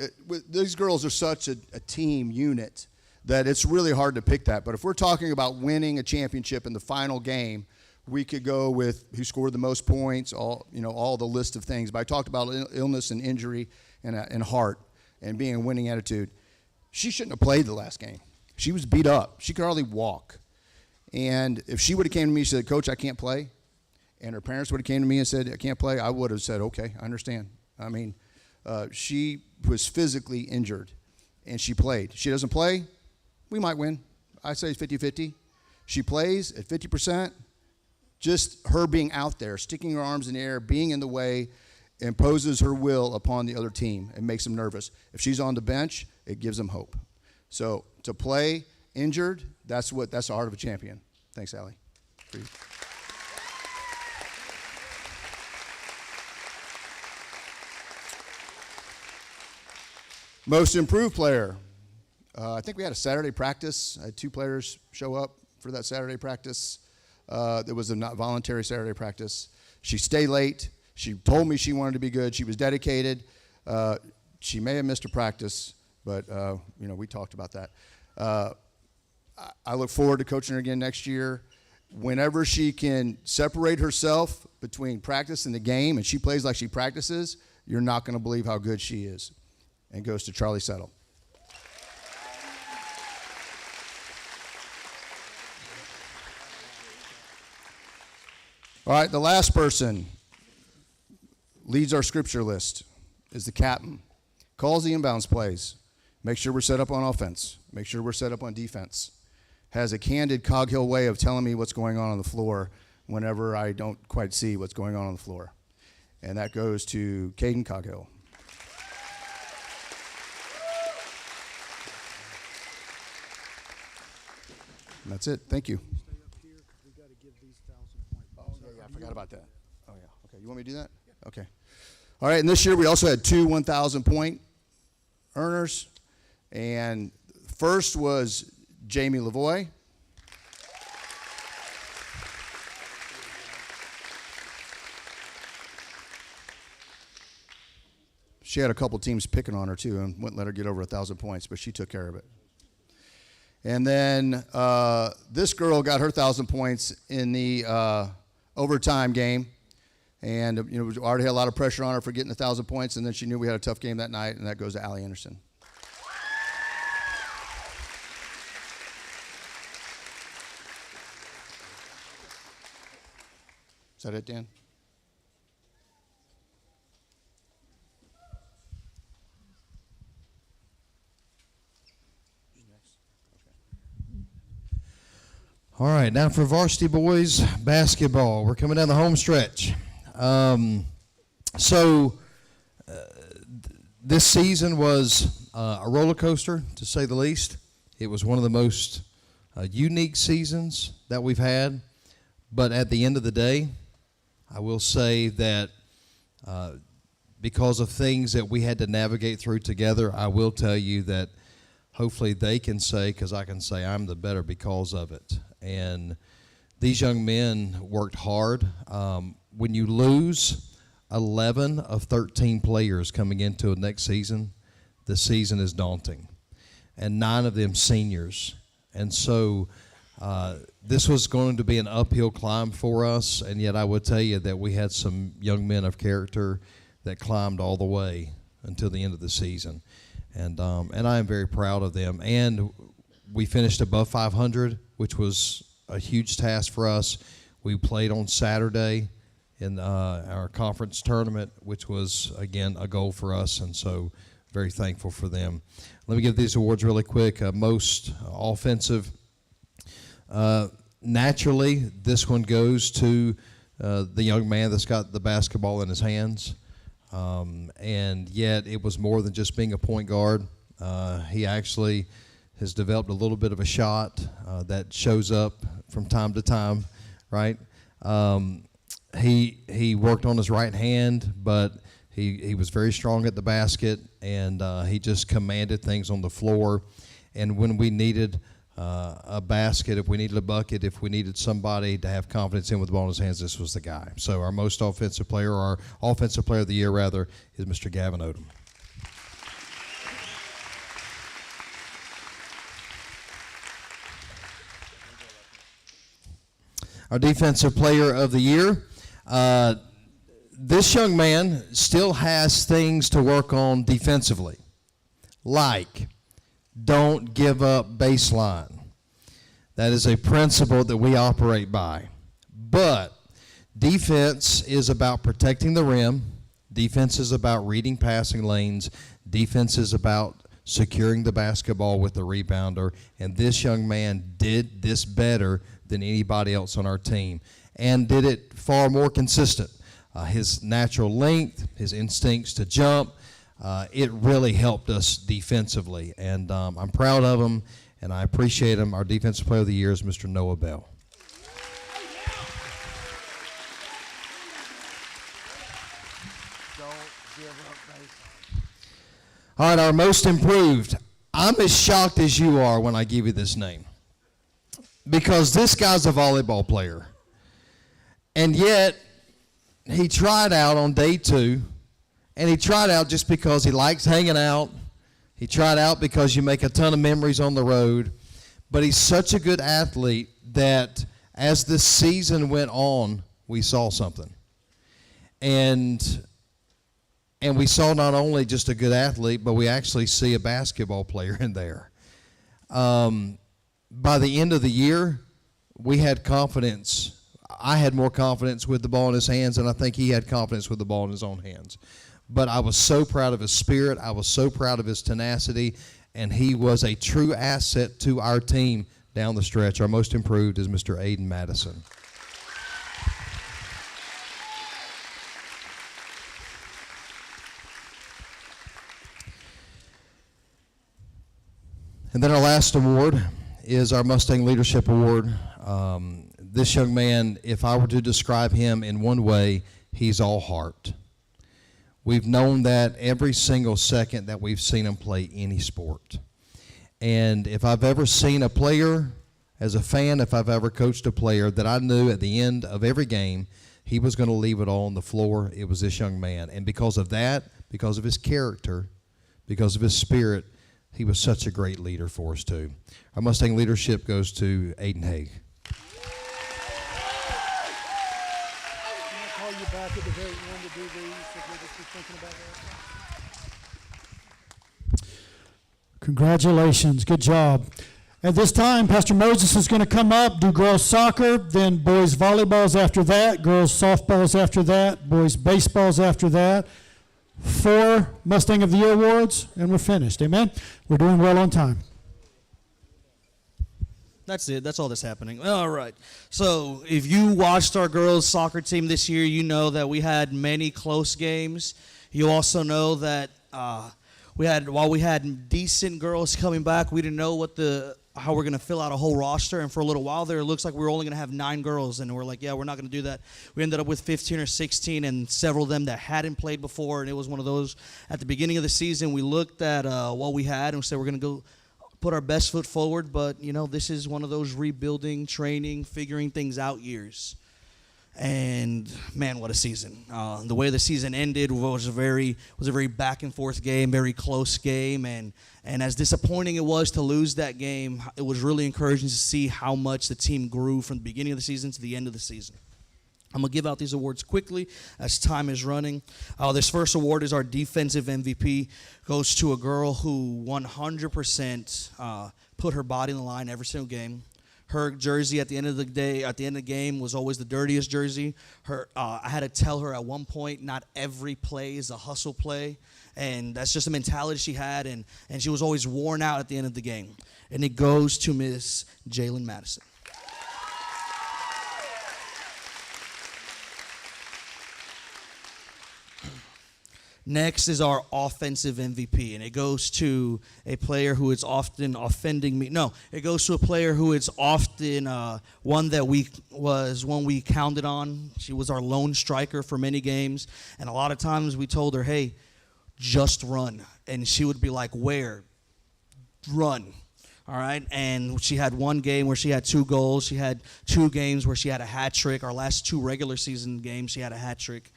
these girls are such a team unit that it's really hard to pick that. But if we're talking about winning a championship in the final game, we could go with who scored the most points, all the list of things. But I talked about illness and injury and heart and being a winning attitude. She shouldn't have played the last game. She was beat up. She could hardly walk. And if she would have came to me and said, Coach, I can't play, and her parents would have came to me and said, I can't play, I would have said, okay, I understand. I mean, she was physically injured, and she played. She doesn't play, we might win. I say 50-50. She plays at 50%. Just her being out there, sticking her arms in the air, being in the way, imposes her will upon the other team and makes them nervous. If she's on the bench, it gives them hope. So to play injured, that's the heart of a champion. Thanks, Allie. For you. Most improved player. I think we had a Saturday practice. I had 2 players show up for that Saturday practice. It was a not voluntary Saturday practice. She stayed late. She told me she wanted to be good. She was dedicated. She may have missed a practice, but we talked about that. I look forward to coaching her again next year. Whenever she can separate herself between practice and the game, and she plays like she practices, you're not going to believe how good she is. And goes to Charlie Settle. All right, the last person leads our scripture list is the captain. Calls the inbounds plays. Make sure we're set up on offense. Make sure we're set up on defense. Has a candid Cog Hill way of telling me what's going on the floor whenever I don't quite see what's going on the floor. And that goes to Caden Coghill. And that's it. Thank you. Stay up here because we got to give these 1,000 point balls. Oh, yeah, I forgot about that. Oh, yeah. Okay, you want me to do that? Yeah. Okay. All right, and this year we also had 2 1,000-point earners. And first was Jamie Lavoie. She had a couple teams picking on her, too, and wouldn't let her get over 1,000 points, but she took care of it. And then this girl got her 1,000 points in the overtime game. And, we already had a lot of pressure on her for getting 1,000 points, and then she knew we had a tough game that night, and that goes to Allie Anderson. Is that it, Dan? All right, now for varsity boys basketball. We're coming down the home stretch. This season was a roller coaster, to say the least. It was one of the most unique seasons that we've had. But at the end of the day, I will say that because of things that we had to navigate through together, I will tell you that hopefully they can say, because I can say I'm the better because of it. And these young men worked hard. When you lose 11 of 13 players coming into the next season, the season is daunting. And 9 of them seniors. And so this was going to be an uphill climb for us, and yet I would tell you that we had some young men of character that climbed all the way until the end of the season. And I am very proud of them. And we finished above 500, which was a huge task for us. We played on Saturday in our conference tournament, which was, again, a goal for us, and so very thankful for them. Let me give these awards really quick. Most offensive. Naturally, this one goes to the young man that's got the basketball in his hands. And yet it was more than just being a point guard. He actually has developed a little bit of a shot that shows up from time to time, right? He worked on his right hand, but he was very strong at the basket, and he just commanded things on the floor. And when we needed a basket, if we needed a bucket, if we needed somebody to have confidence in with the ball in his hands, this was the guy. So our most offensive player, or our offensive player of the year, rather, is Mr. Gavin Odom. Our defensive player of the year, this young man still has things to work on defensively, like don't give up baseline. That is a principle that we operate by. But defense is about protecting the rim. Defense is about reading passing lanes. Defense is about securing the basketball with the rebounder. And this young man did this better than anybody else on our team, and did it far more consistent. His natural length, his instincts to jump, it really helped us defensively. And I'm proud of him, and I appreciate him. Our defensive player of the year is Mr. Noah Bell. All right, our most improved. I'm as shocked as you are when I give you this name, because this guy's a volleyball player. And yet, he tried out on day 2, and he tried out just because he likes hanging out. He tried out because you make a ton of memories on the road. But he's such a good athlete that as the season went on, we saw something. And we saw not only just a good athlete, but we actually see a basketball player in there. By the end of the year, we had confidence. I had more confidence with the ball in his hands, and I think he had confidence with the ball in his own hands. But I was so proud of his spirit. I was so proud of his tenacity, and he was a true asset to our team down the stretch. Our most improved is Mr. Aiden Madison. And then our last award is our Mustang Leadership Award. This young man, if I were to describe him in one way, he's all heart. We've known that every single second that we've seen him play any sport. And if I've ever seen a player, as a fan, if I've ever coached a player that I knew at the end of every game, he was going to leave it all on the floor, it was this young man. And because of that, because of his character, because of his spirit, he was such a great leader for us, too. Our Mustang leadership goes to Aiden Haig. Can I call you back at the very end to do these, if you'll just be thinking about that? Congratulations. Good job. At this time, Pastor Moses is going to come up, do girls soccer, then boys volleyballs after that, girls softballs after that, boys baseballs after that. 4 Mustang of the Year awards, and we're finished. Amen? We're doing well on time. That's it. That's all that's happening. All right. So if you watched our girls' soccer team this year, you know that we had many close games. You also know that while we had decent girls coming back, we didn't know how we're going to fill out a whole roster. And for a little while there, it looks like we were only going to have 9 girls. And we're like, yeah, we're not going to do that. We ended up with 15 or 16 and several of them that hadn't played before. And it was one of those, at the beginning of the season, we looked at what we had and we said we're going to go put our best foot forward. But, this is one of those rebuilding, training, figuring things out years. And man, what a season! The way the season ended was a very back and forth game, very close game, and as disappointing it was to lose that game, it was really encouraging to see how much the team grew from the beginning of the season to the end of the season. I'm going to give out these awards quickly as time is running. This first award is our defensive MVP. Goes to a girl who 100% put her body on the line every single game. Her jersey at the end of the game, was always the dirtiest jersey. I had to tell her at one point, not every play is a hustle play. And that's just a mentality she had, and she was always worn out at the end of the game. And it goes to Miss Jalen Madison. Next is our offensive MVP, and it goes to a player who is often offending me. No, it goes to a player who is often one we counted on. She was our lone striker for many games, and a lot of times we told her, hey, just run. And she would be like, where? Run. All right, and she had one game where she had 2 goals. She had 2 games where she had a hat trick. Our last 2 regular season games, she had a hat trick.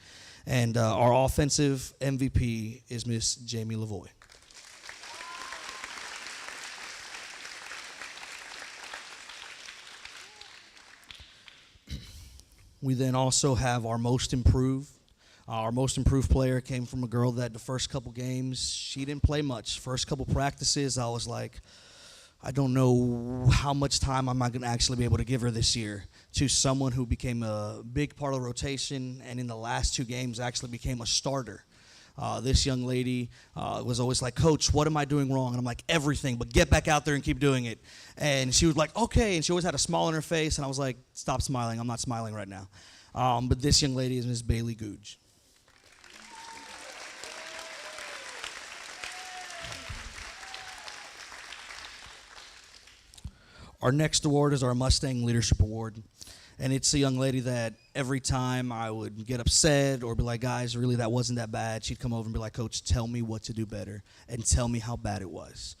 And our offensive MVP is Miss Jamie Lavoie. We then also have our most improved. Our most improved player came from a girl that the first couple games, she didn't play much. First couple practices, I was like, I don't know how much time I'm not going to actually be able to give her this year, to someone who became a big part of the rotation and in the last 2 games actually became a starter. This young lady was always like, Coach, what am I doing wrong? And I'm like, everything, but get back out there and keep doing it. And she was like, okay. And she always had a smile on her face. And I was like, stop smiling. I'm not smiling right now. But this young lady is Miss Bailey Googe. Our next award is our Mustang Leadership Award. And it's a young lady that every time I would get upset or be like, guys, really, that wasn't that bad, she'd come over and be like, Coach, tell me what to do better and tell me how bad it was.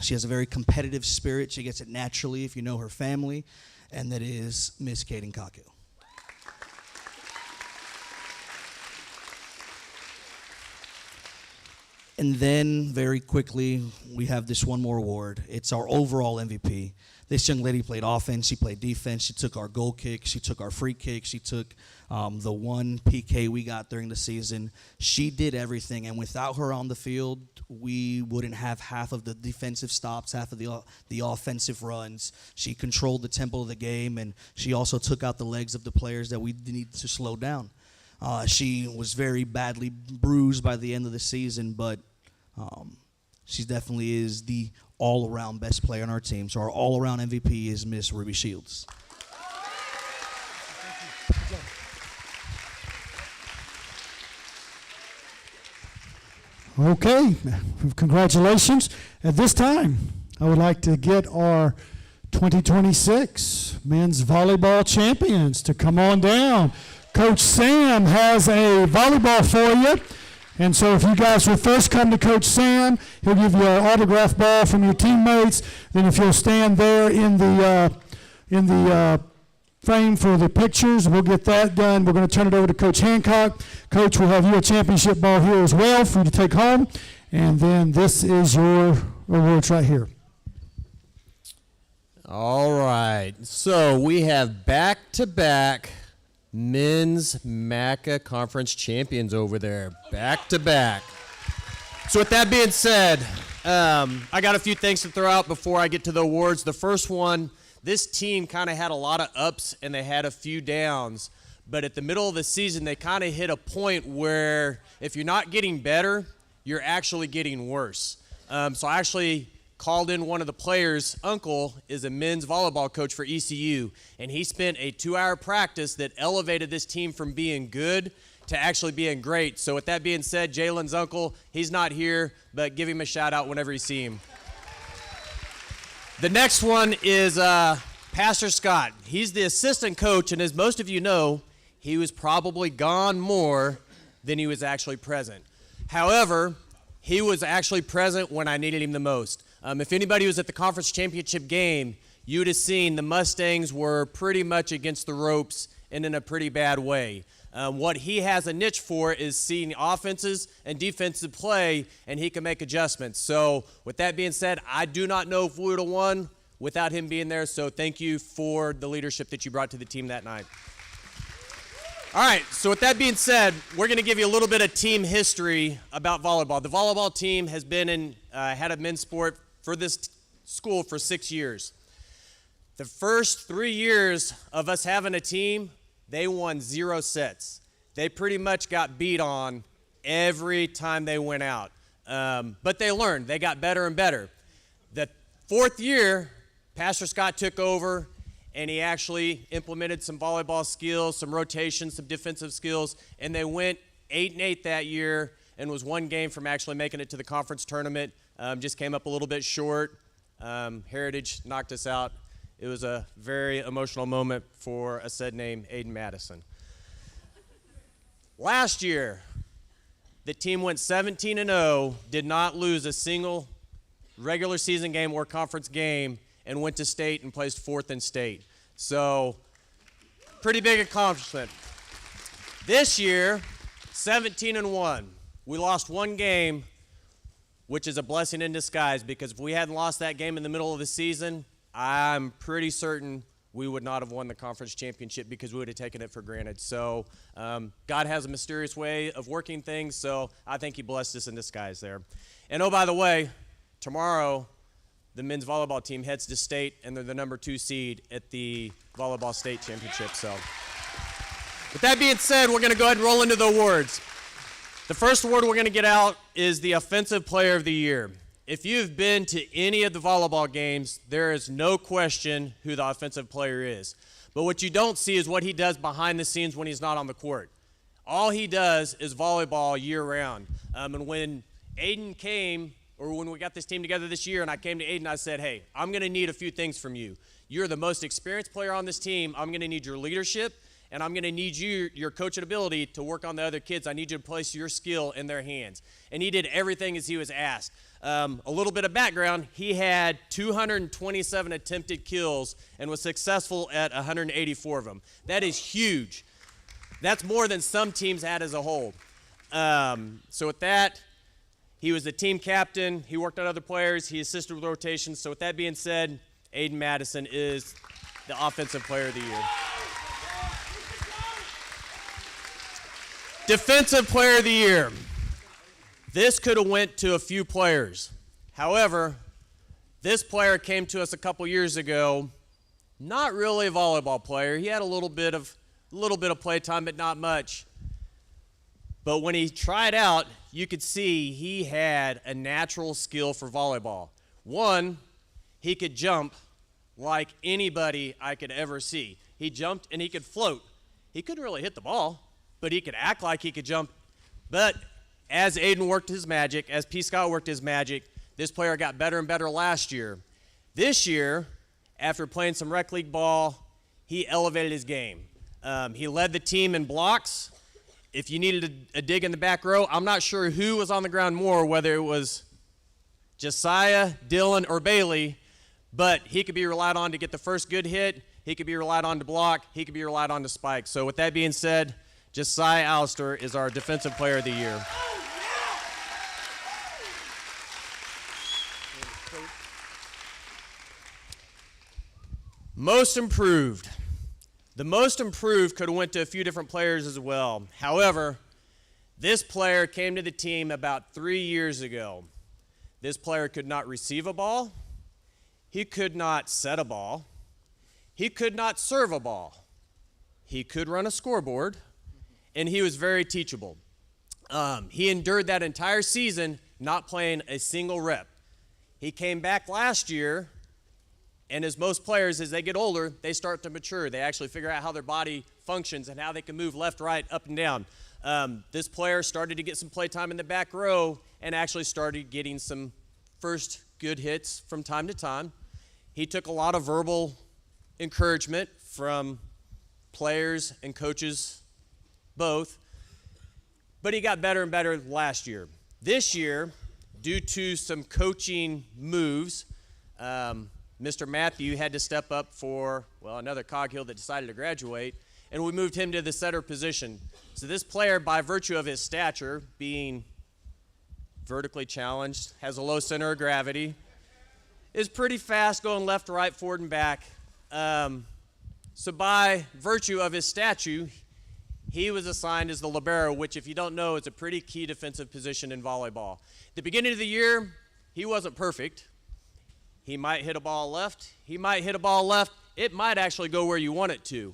She has a very competitive spirit. She gets it naturally if you know her family, and that is Miss Kaden Kaku. And then, very quickly, we have this one more award. It's our overall MVP. This young lady played offense. She played defense. She took our goal kick. She took our free kick. She took the one PK we got during the season. She did everything, and without her on the field, we wouldn't have half of the defensive stops, half of the offensive runs. She controlled the tempo of the game, and she also took out the legs of the players that we needed to slow down. She was very badly bruised by the end of the season, but she definitely is the all-around best player on our team. So our all-around MVP is Miss Ruby Shields. Okay, congratulations. At this time, I would like to get our 2026 men's volleyball champions to come on down. Coach Sam has a volleyball for you. And so if you guys will first come to Coach Sam, he'll give you an autograph ball from your teammates. Then if you'll stand there in the frame for the pictures, we'll get that done. We're going to turn it over to Coach Hancock. Coach, we'll have you a championship ball here as well for you to take home. And then this is your awards right here. All right. So we have back-to-back men's MACA conference champions over there. Back-to-back. So with that being said, I got a few things to throw out before I get to the awards. The first one, this team kind of had a lot of ups and they had a few downs. But at the middle of the season, they kind of hit a point where if you're not getting better, you're actually getting worse. So I actually called in one of the players' uncle is a men's volleyball coach for ECU, and he spent a 2-hour practice that elevated this team from being good to actually being great. So with that being said, Jalen's uncle, he's not here, but give him a shout out whenever you see him. The next one is Pastor Scott. He's the assistant coach, and as most of you know, he was probably gone more than he was actually present. However, he was actually present when I needed him the most. If anybody was at the conference championship game, you would have seen the Mustangs were pretty much against the ropes and in a pretty bad way. What he has a niche for is seeing offenses and defensive play, and he can make adjustments. So with that being said, I do not know if we would have won without him being there, so thank you for the leadership that you brought to the team that night. All right, so with that being said, we're going to give you a little bit of team history about volleyball. The volleyball team has been had a men's sport for this school for 6 years. The first 3 years of us having a team, they won 0 sets. They pretty much got beat on every time they went out. But they learned. They got better and better. The 4th year, Pastor Scott took over, and he actually implemented some volleyball skills, some rotations, some defensive skills, and they went 8-8 that year and was 1 game from actually making it to the conference tournament. Just came up a little bit short. Heritage knocked us out. It was a very emotional moment for a said name, Aiden Madison. Last year, the team went 17-0, did not lose a single regular season game or conference game, and went to state and placed 4th in state. So, pretty big accomplishment. This year, 17-1. We lost 1 game, which is a blessing in disguise, because if we hadn't lost that game in the middle of the season, I'm pretty certain we would not have won the conference championship because we would have taken it for granted. So God has a mysterious way of working things, so I think he blessed us in disguise there. And oh, by the way, tomorrow the men's volleyball team heads to state, and they're the number 2 seed at the volleyball state championship. So with that being said, we're going to go ahead and roll into the awards. The first award we're going to get out is the Offensive Player of the Year. If you've been to any of the volleyball games, there is no question who the offensive player is. But what you don't see is what he does behind the scenes when he's not on the court. All he does is volleyball year-round. And when Aiden came, or when we got this team together this year, and I came to Aiden, I said, hey, I'm going to need a few things from you. You're the most experienced player on this team. I'm going to need your leadership, and I'm going to need your coaching ability to work on the other kids. I need you to place your skill in their hands. And he did everything as he was asked. A little bit of background, he had 227 attempted kills and was successful at 184 of them. That is huge. That's more than some teams had as a whole. So with that, he was the team captain. He worked on other players. He assisted with rotations. So with that being said, Aiden Madison is the Offensive Player of the Year. Defensive Player of the Year. This could have went to a few players. However, this player came to us a couple years ago, not really a volleyball player. He had a little bit of play time, but not much. But when he tried out, you could see he had a natural skill for volleyball. One, he could jump like anybody I could ever see. He jumped and he could float. He couldn't really hit the ball, but he could act like he could jump. But as Aiden worked his magic, as P. Scott worked his magic, this player got better and better last year. This year, after playing some rec league ball, he elevated his game. He led the team in blocks. If you needed a dig in the back row, I'm not sure who was on the ground more, whether it was Josiah, Dylan, or Bailey, but he could be relied on to get the first good hit. He could be relied on to block. He could be relied on to spike. So with that being said, Josiah Allister is our Defensive Player of the Year. Most improved. The most improved could have went to a few different players as well. However, this player came to the team about 3 years ago. This player could not receive a ball. He could not set a ball. He could not serve a ball. He could run a scoreboard, and he was very teachable. He endured that entire season not playing a single rep. He came back last year, and as most players, as they get older, they start to mature. They actually figure out how their body functions and how they can move left, right, up, and down. This player started to get some play time in the back row and actually started getting some first good hits from time to time. He took a lot of verbal encouragement from players and coaches both, but he got better and better last year. This year, due to some coaching moves, Mr. Matthew had to step up for, well, another coghill that decided to graduate, and we moved him to the setter position. So this player, by virtue of his stature, being vertically challenged, has a low center of gravity, is pretty fast going left, right, forward, and back. So by virtue of his stature, he was assigned as the libero, which, if you don't know, is a pretty key defensive position in volleyball. At the beginning of the year, he wasn't perfect. He might hit a ball left. He might hit a ball left. It might actually go where you want it to.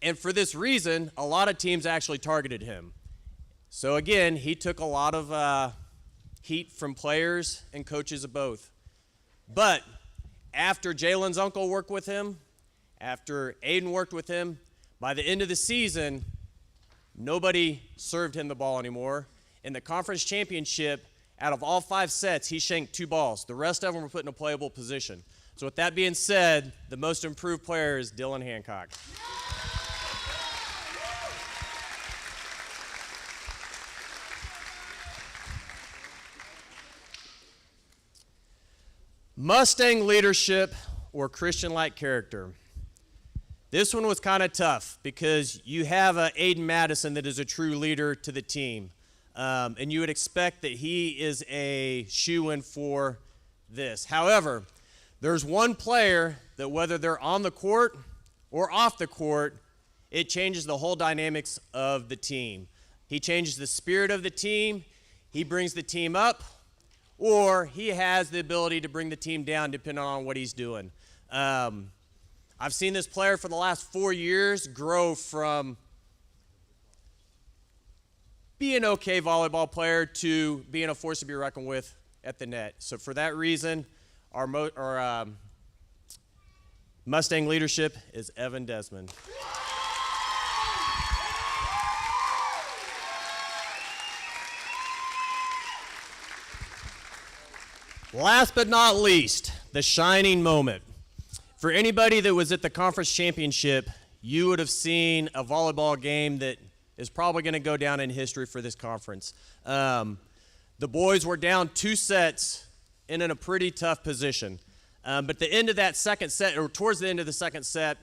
And for this reason, a lot of teams actually targeted him. So again, he took a lot of heat from players and coaches of both. But after Jalen's uncle worked with him, after Aiden worked with him, by the end of the season, nobody served him the ball anymore. In the conference championship, out of all 5 sets, he shanked 2 balls. The rest of them were put in a playable position. So with that being said, the most improved player is Dylan Hancock. Mustang leadership or Christian-like character. This one was kind of tough because you have Aiden Madison that is a true leader to the team. And you would expect that he is a shoo-in for this. However, there's one player that whether they're on the court or off the court, it changes the whole dynamics of the team. He changes the spirit of the team. He brings the team up, or he has the ability to bring the team down depending on what he's doing. I've seen this player for the last 4 years grow from being an okay volleyball player to being a force to be reckoned with at the net. So for that reason, our Mustang leadership is Evan Desmond. Last but not least, the shining moment. For anybody that was at the conference championship, you would have seen a volleyball game that is probably going to go down in history for this conference. The boys were down 2 sets and in a pretty tough position. But the end of that second set, or towards the end of the second set,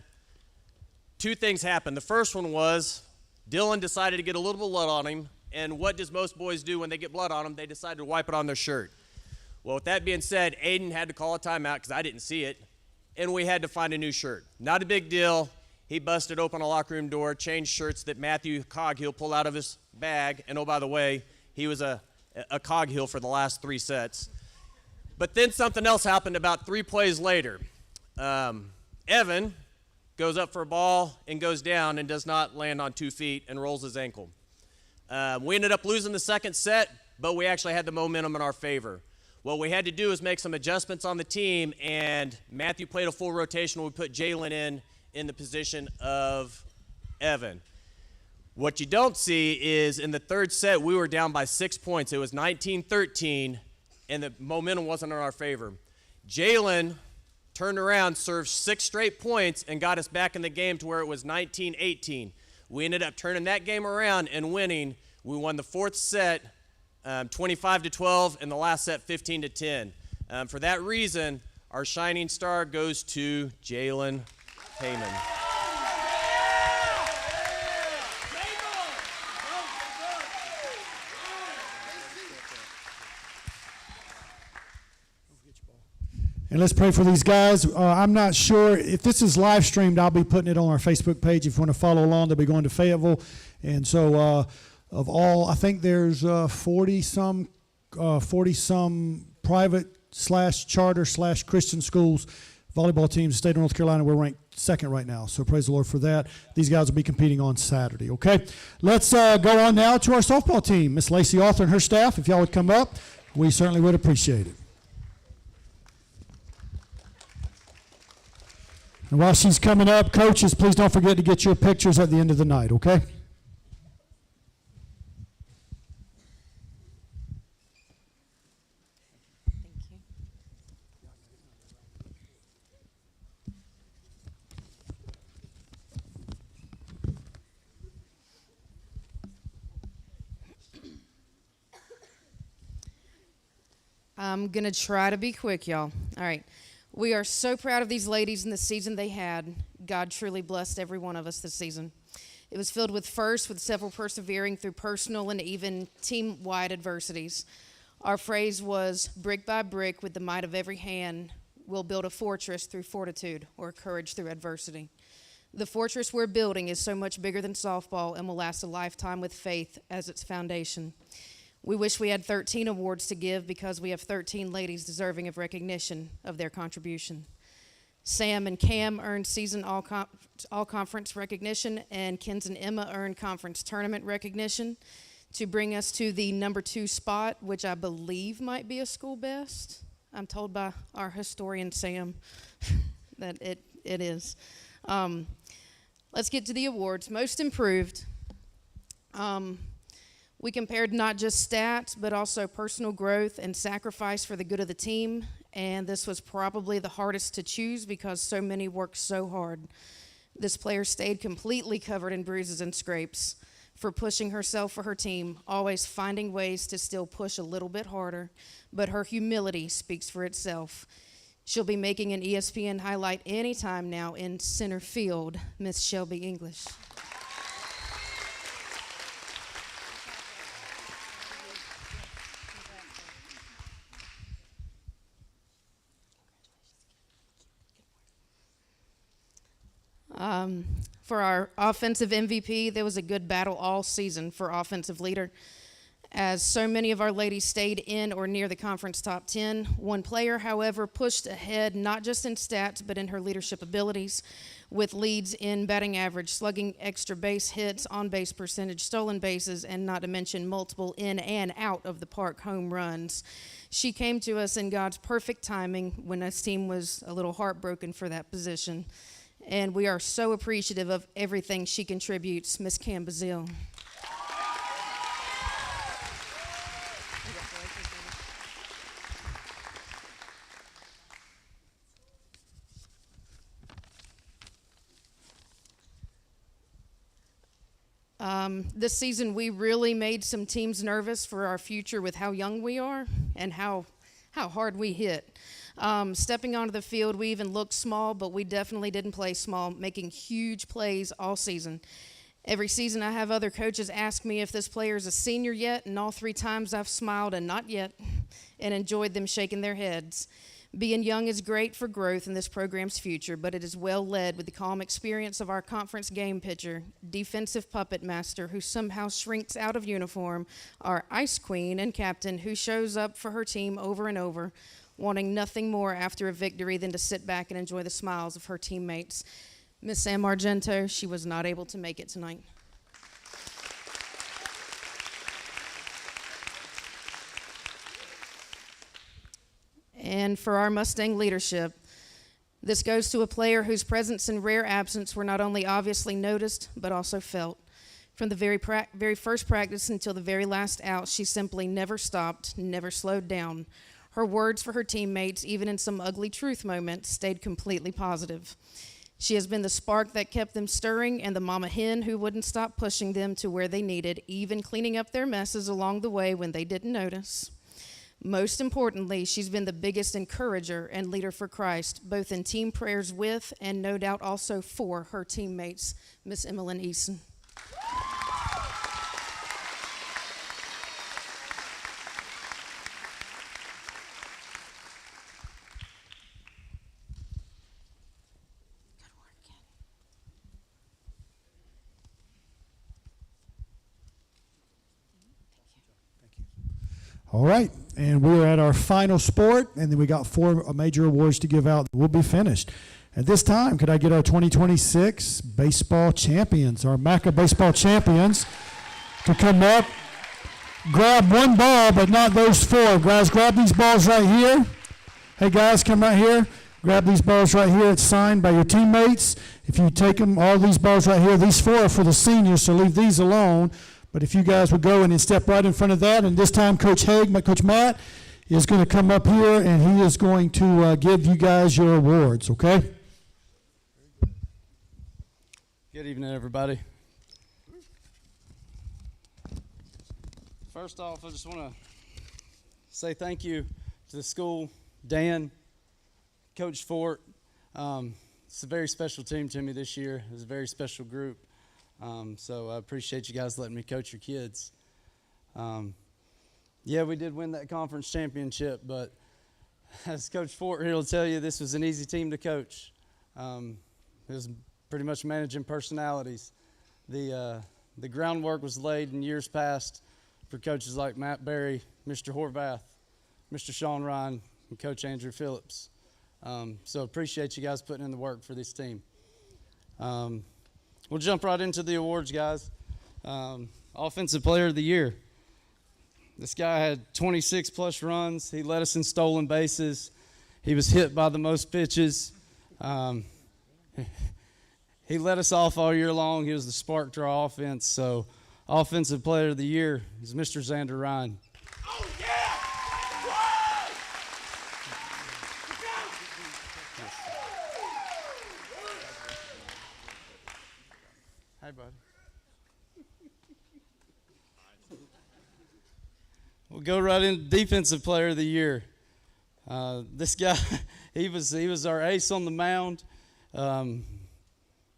2 things happened. The first one was Dylan decided to get a little bit of blood on him, and what does most boys do when they get blood on them? They decide to wipe it on their shirt. Well, with that being said, Aiden had to call a timeout because I didn't see it, and we had to find a new shirt. Not a big deal. He busted open a locker room door, changed shirts that Matthew Coghill pulled out of his bag, and oh, by the way, he was a Coghill for the last 3 sets. But then something else happened about 3 plays later. Evan goes up for a ball and goes down and does not land on 2 feet and rolls his ankle. We ended up losing the second set, but we actually had the momentum in our favor. What we had to do is make some adjustments on the team, and Matthew played a full rotation. We put Jalen in the position of Evan. What you don't see is in the third set, we were down by 6 points. It was 19-13, and the momentum wasn't in our favor. Jalen turned around, served 6 straight points, and got us back in the game to where it was 19-18. We ended up turning that game around and winning. We won the 4th set 25-12, and the last set 15-10. For that reason, our shining star goes to Jalen Heyman. And let's pray for these guys. I'm not sure if this is live streamed. I'll be putting it on our Facebook page. If you want to follow along, they'll be going to Fayetteville. And so, of all, I think there's 40 some private / charter / Christian schools, volleyball teams in the state of North Carolina. We're ranked second right now. So praise the Lord for that. These guys will be competing on Saturday. Okay, let's go on now to our softball team. Miss Lacey Arthur and her staff. If y'all would come up, we certainly would appreciate it. And while she's coming up, coaches, please don't forget to get your pictures at the end of the night, okay? I'm going to try to be quick, y'all. All right. We are so proud of these ladies and the season they had. God truly blessed every one of us this season. It was filled with firsts, with several persevering through personal and even team-wide adversities. Our phrase was, brick by brick, with the might of every hand, we'll build a fortress through fortitude, or courage through adversity. The fortress we're building is so much bigger than softball and will last a lifetime with faith as its foundation. We wish we had 13 awards to give because we have 13 ladies deserving of recognition of their contribution. Sam and Cam earned season all-conference recognition, and Kens and Emma earned conference tournament recognition to bring us to the number 2 spot, which I believe might be a school best. I'm told by our historian, Sam, that it is. Let's get to the awards. Most improved. We compared not just stats, but also personal growth and sacrifice for the good of the team, and this was probably the hardest to choose because so many worked so hard. This player stayed completely covered in bruises and scrapes for pushing herself for her team, always finding ways to still push a little bit harder, but her humility speaks for itself. She'll be making an ESPN highlight anytime now in center field, Miss Shelby English. For our offensive MVP, there was a good battle all season for offensive leader, as so many of our ladies stayed in or near the conference top 10. One player, however, pushed ahead not just in stats, but in her leadership abilities, with leads in batting average, slugging, extra base hits, on-base percentage, stolen bases, and not to mention multiple in and out of the park home runs. She came to us in God's perfect timing when this team was a little heartbroken for that position. And we are so appreciative of everything she contributes, Miss Cam Bazile. This season, we really made some teams nervous for our future with how young we are and how hard we hit. Stepping onto the field, we even looked small, but we definitely didn't play small, making huge plays all season. Every season, I have other coaches ask me if this player is a senior yet, and all 3 times I've smiled and not yet, and enjoyed them shaking their heads. Being young is great for growth in this program's future, but it is well led with the calm experience of our conference game pitcher, defensive puppet master who somehow shrinks out of uniform, our ice queen and captain who shows up for her team over and over, wanting nothing more after a victory than to sit back and enjoy the smiles of her teammates. Miss Sam Argento, she was not able to make it tonight. And for our Mustang leadership, this goes to a player whose presence and rare absence were not only obviously noticed, but also felt. From the very first practice until the very last out, she simply never stopped, never slowed down. Her words for her teammates, even in some ugly truth moments, stayed completely positive. She has been the spark that kept them stirring and the mama hen who wouldn't stop pushing them to where they needed, even cleaning up their messes along the way when they didn't notice. Most importantly, she's been the biggest encourager and leader for Christ, both in team prayers with and no doubt also for her teammates, Miss Emmeline Eason. All right, and we're at our final sport, and then we got 4 major awards to give out. We'll be finished. At this time, could I get our 2026 baseball champions, our MACA baseball champions, to come up, grab 1 ball, but not those 4. Guys, grab these balls right here. Hey, guys, come right here. Grab these balls right here. It's signed by your teammates. If you take them, all these balls right here, these 4 are for the seniors, so leave these alone. But if you guys would go and then step right in front of that, and this time Coach Matt, is going to come up here, and he is going to give you guys your awards, okay? Good evening, everybody. First off, I just want to say thank you to the school, Dan, Coach Fort. It's a very special team to me this year. It's a very special group. So I appreciate you guys letting me coach your kids. Yeah, we did win that conference championship, but as Coach Fort here will tell you, this was an easy team to coach. It was pretty much managing personalities. The groundwork was laid in years past for coaches like Matt Berry, Mr. Horvath, Mr. Sean Ryan, and Coach Andrew Phillips. So appreciate you guys putting in the work for this team. We'll jump right into the awards, guys. Offensive Player of the Year. This guy had 26-plus runs. He led us in stolen bases. He was hit by the most pitches. He led us off all year long. He was the spark to our offense. So Offensive Player of the Year is Mr. Xander Ryan. Oh, yeah! Hi, bud. We'll go right into Defensive Player of the Year. This guy, he was our ace on the mound.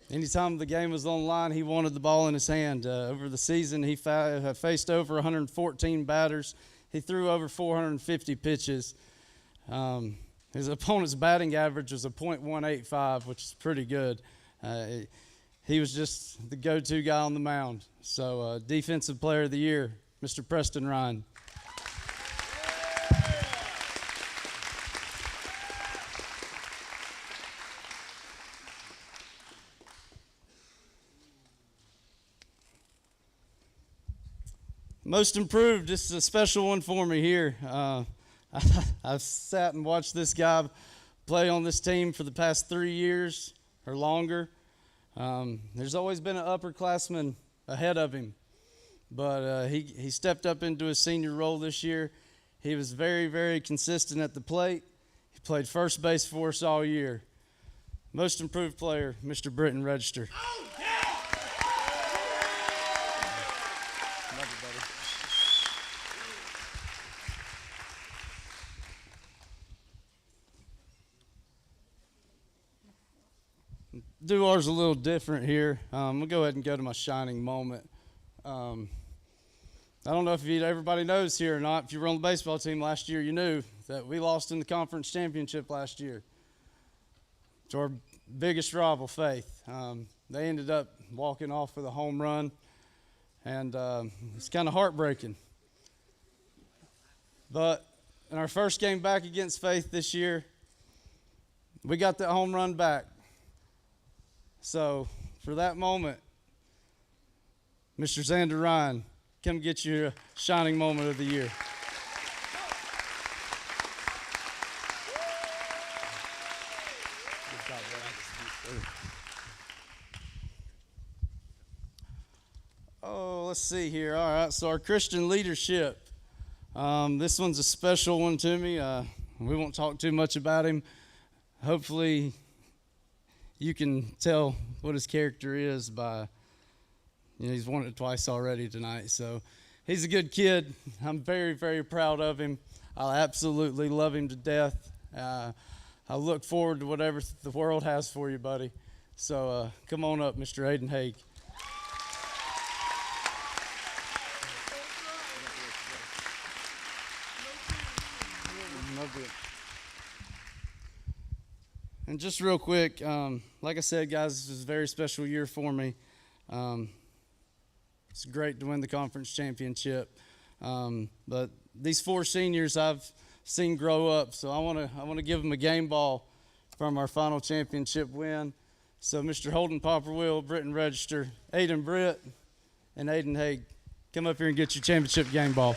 Anytime the game was on the line, he wanted the ball in his hand. Over the season, he faced over 114 batters. He threw over 450 pitches. His opponent's batting average was a .185, which is pretty good. He was just the go-to guy on the mound. So Defensive Player of the Year, Mr. Preston Ryan. Most Improved, this is a special one for me here. I've sat and watched this guy play on this team for the past 3 years or longer. There's always been an upperclassman ahead of him, but he stepped up into his senior role this year. He was very, very consistent at the plate. He played first base for us all year. Most Improved Player, Mr. Britton Register. Oh, yeah! Love you, buddy. Do ours a little different here. We'll go ahead and go to my shining moment. I don't know if everybody knows here or not. If you were on the baseball team last year, you knew that we lost in the conference championship last year to our biggest rival, Faith. They ended up walking off with a home run, and it's kind of heartbreaking. But in our first game back against Faith this year, we got that home run back. So for that moment, Mr. Xander Ryan, come get your shining moment of the year. Oh, let's see here. All right, so our Christian leadership. This one's a special one to me. We won't talk too much about him. Hopefully you can tell what his character is by, he's won it twice already tonight. So he's a good kid. I'm very, very proud of him. I absolutely love him to death. I look forward to whatever the world has for you, buddy. So come on up, Mr. Aiden Haig. And just real quick, like I said, guys, this is a very special year for me. It's great to win the conference championship, but these 4 seniors I've seen grow up, so I want to give them a game ball from our final championship win. So Mr. Holden Popperwill, Britton Register, Aiden Britt, and Aiden Haig, come up here and get your championship game ball.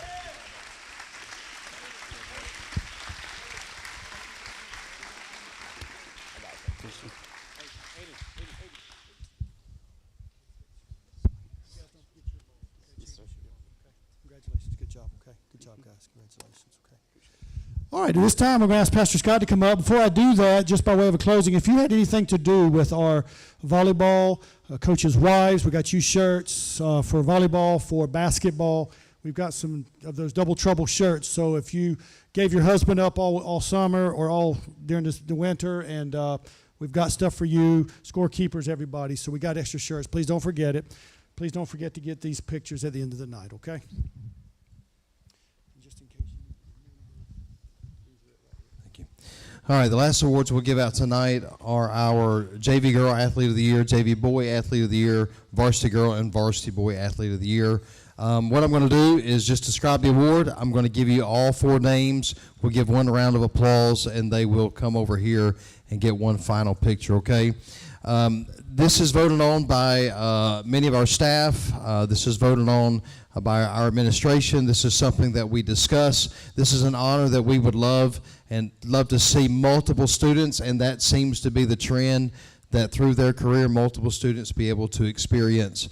Congratulations. Good job. Okay. Good job, guys. Congratulations. Okay. All right, at this time, we're going to ask Pastor Scott to come up. Before I do that, just by way of a closing, if you had anything to do with our volleyball, coaches' wives, we got you shirts for volleyball, for basketball. We've got some of those double trouble shirts. So if you gave your husband up all summer or all during the winter, and we've got stuff for you, scorekeepers, everybody. So we got extra shirts. Please don't forget it. Please don't forget to get these pictures at the end of the night, okay? All right, the last awards we'll give out tonight are our JV Girl Athlete of the Year, JV Boy Athlete of the Year, Varsity Girl, and Varsity Boy Athlete of the Year. What I'm going to do is just describe the award. I'm going to give you all 4 names. We'll give one round of applause, and they will come over here and get one final picture, okay? This is voted on by many of our staff. This is voted on by our administration. This is something that we discuss. This is an honor that we would love to see multiple students, and that seems to be the trend, that through their career, multiple students be able to experience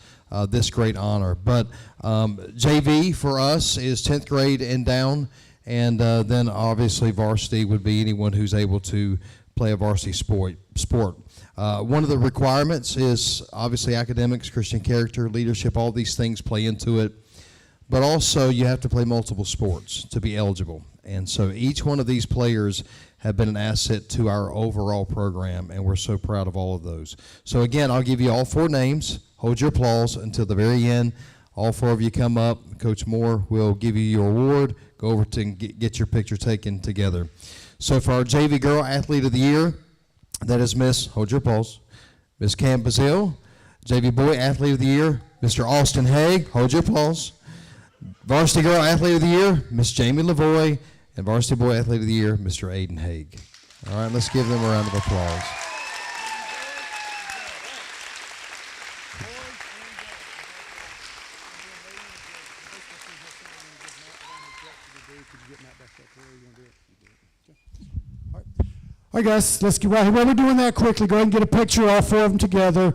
this great honor. But JV for us is 10th grade and down, and then obviously varsity would be anyone who's able to play a varsity sport. One of the requirements is obviously academics, Christian character, leadership, all these things play into it. But also you have to play multiple sports to be eligible. And so each one of these players have been an asset to our overall program, and we're so proud of all of those. So again, I'll give you all 4 names. Hold your applause until the very end. All 4 of you come up. Coach Moore will give you your award. Go over to get your picture taken together. So for our JV Girl Athlete of the Year, that is Miss, hold your applause, Miss Cam Bazile. JV Boy Athlete of the Year, Mr. Austin Haig, hold your applause. Varsity Girl Athlete of the Year, Miss Jamie Lavoie, and Varsity Boy Athlete of the Year, Mr. Aiden Haig. All right, let's give them a round of applause. All right, guys, let's get right here. While we're doing that quickly, go ahead and get a picture, all 4 of them together.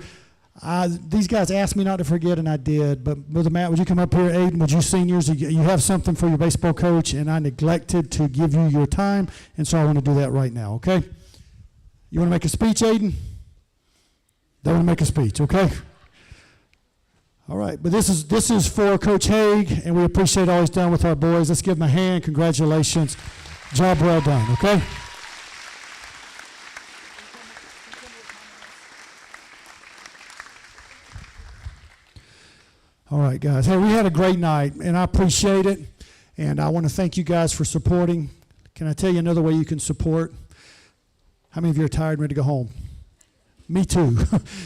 These guys asked me not to forget, and I did. But Brother Matt, would you come up here? Aiden, would you seniors, you have something for your baseball coach, and I neglected to give you your time, and so I want to do that right now, okay? You want to make a speech, Aiden? They want to make a speech, okay? All right, but this is for Coach Haig, and we appreciate all he's done with our boys. Let's give him a hand. Congratulations. Job well done, okay? All right, guys. Hey, we had a great night, and I appreciate it. And I want to thank you guys for supporting. Can I tell you another way you can support? How many of you are tired and ready to go home? Me too.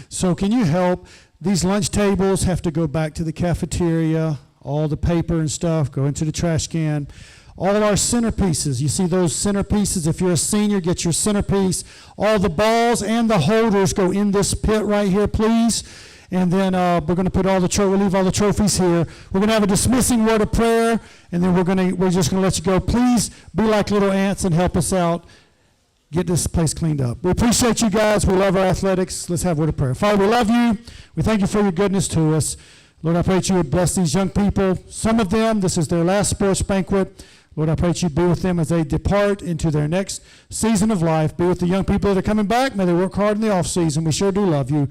So can you help? These lunch tables have to go back to the cafeteria. All the paper and stuff go into the trash can. All our centerpieces, you see those centerpieces? If you're a senior, get your centerpiece. All the balls and the holders go in this pit right here, please. And then we're going to put we'll leave all the trophies here. We're going to have a dismissing word of prayer, and then we're just going to let you go. Please be like little ants and help us out. Get this place cleaned up. We appreciate you guys. We love our athletics. Let's have a word of prayer. Father, we love you. We thank you for your goodness to us. Lord, I pray that you would bless these young people. Some of them, this is their last sports banquet. Lord, I pray that you be with them as they depart into their next season of life. Be with the young people that are coming back. May they work hard in the off season. We sure do love you.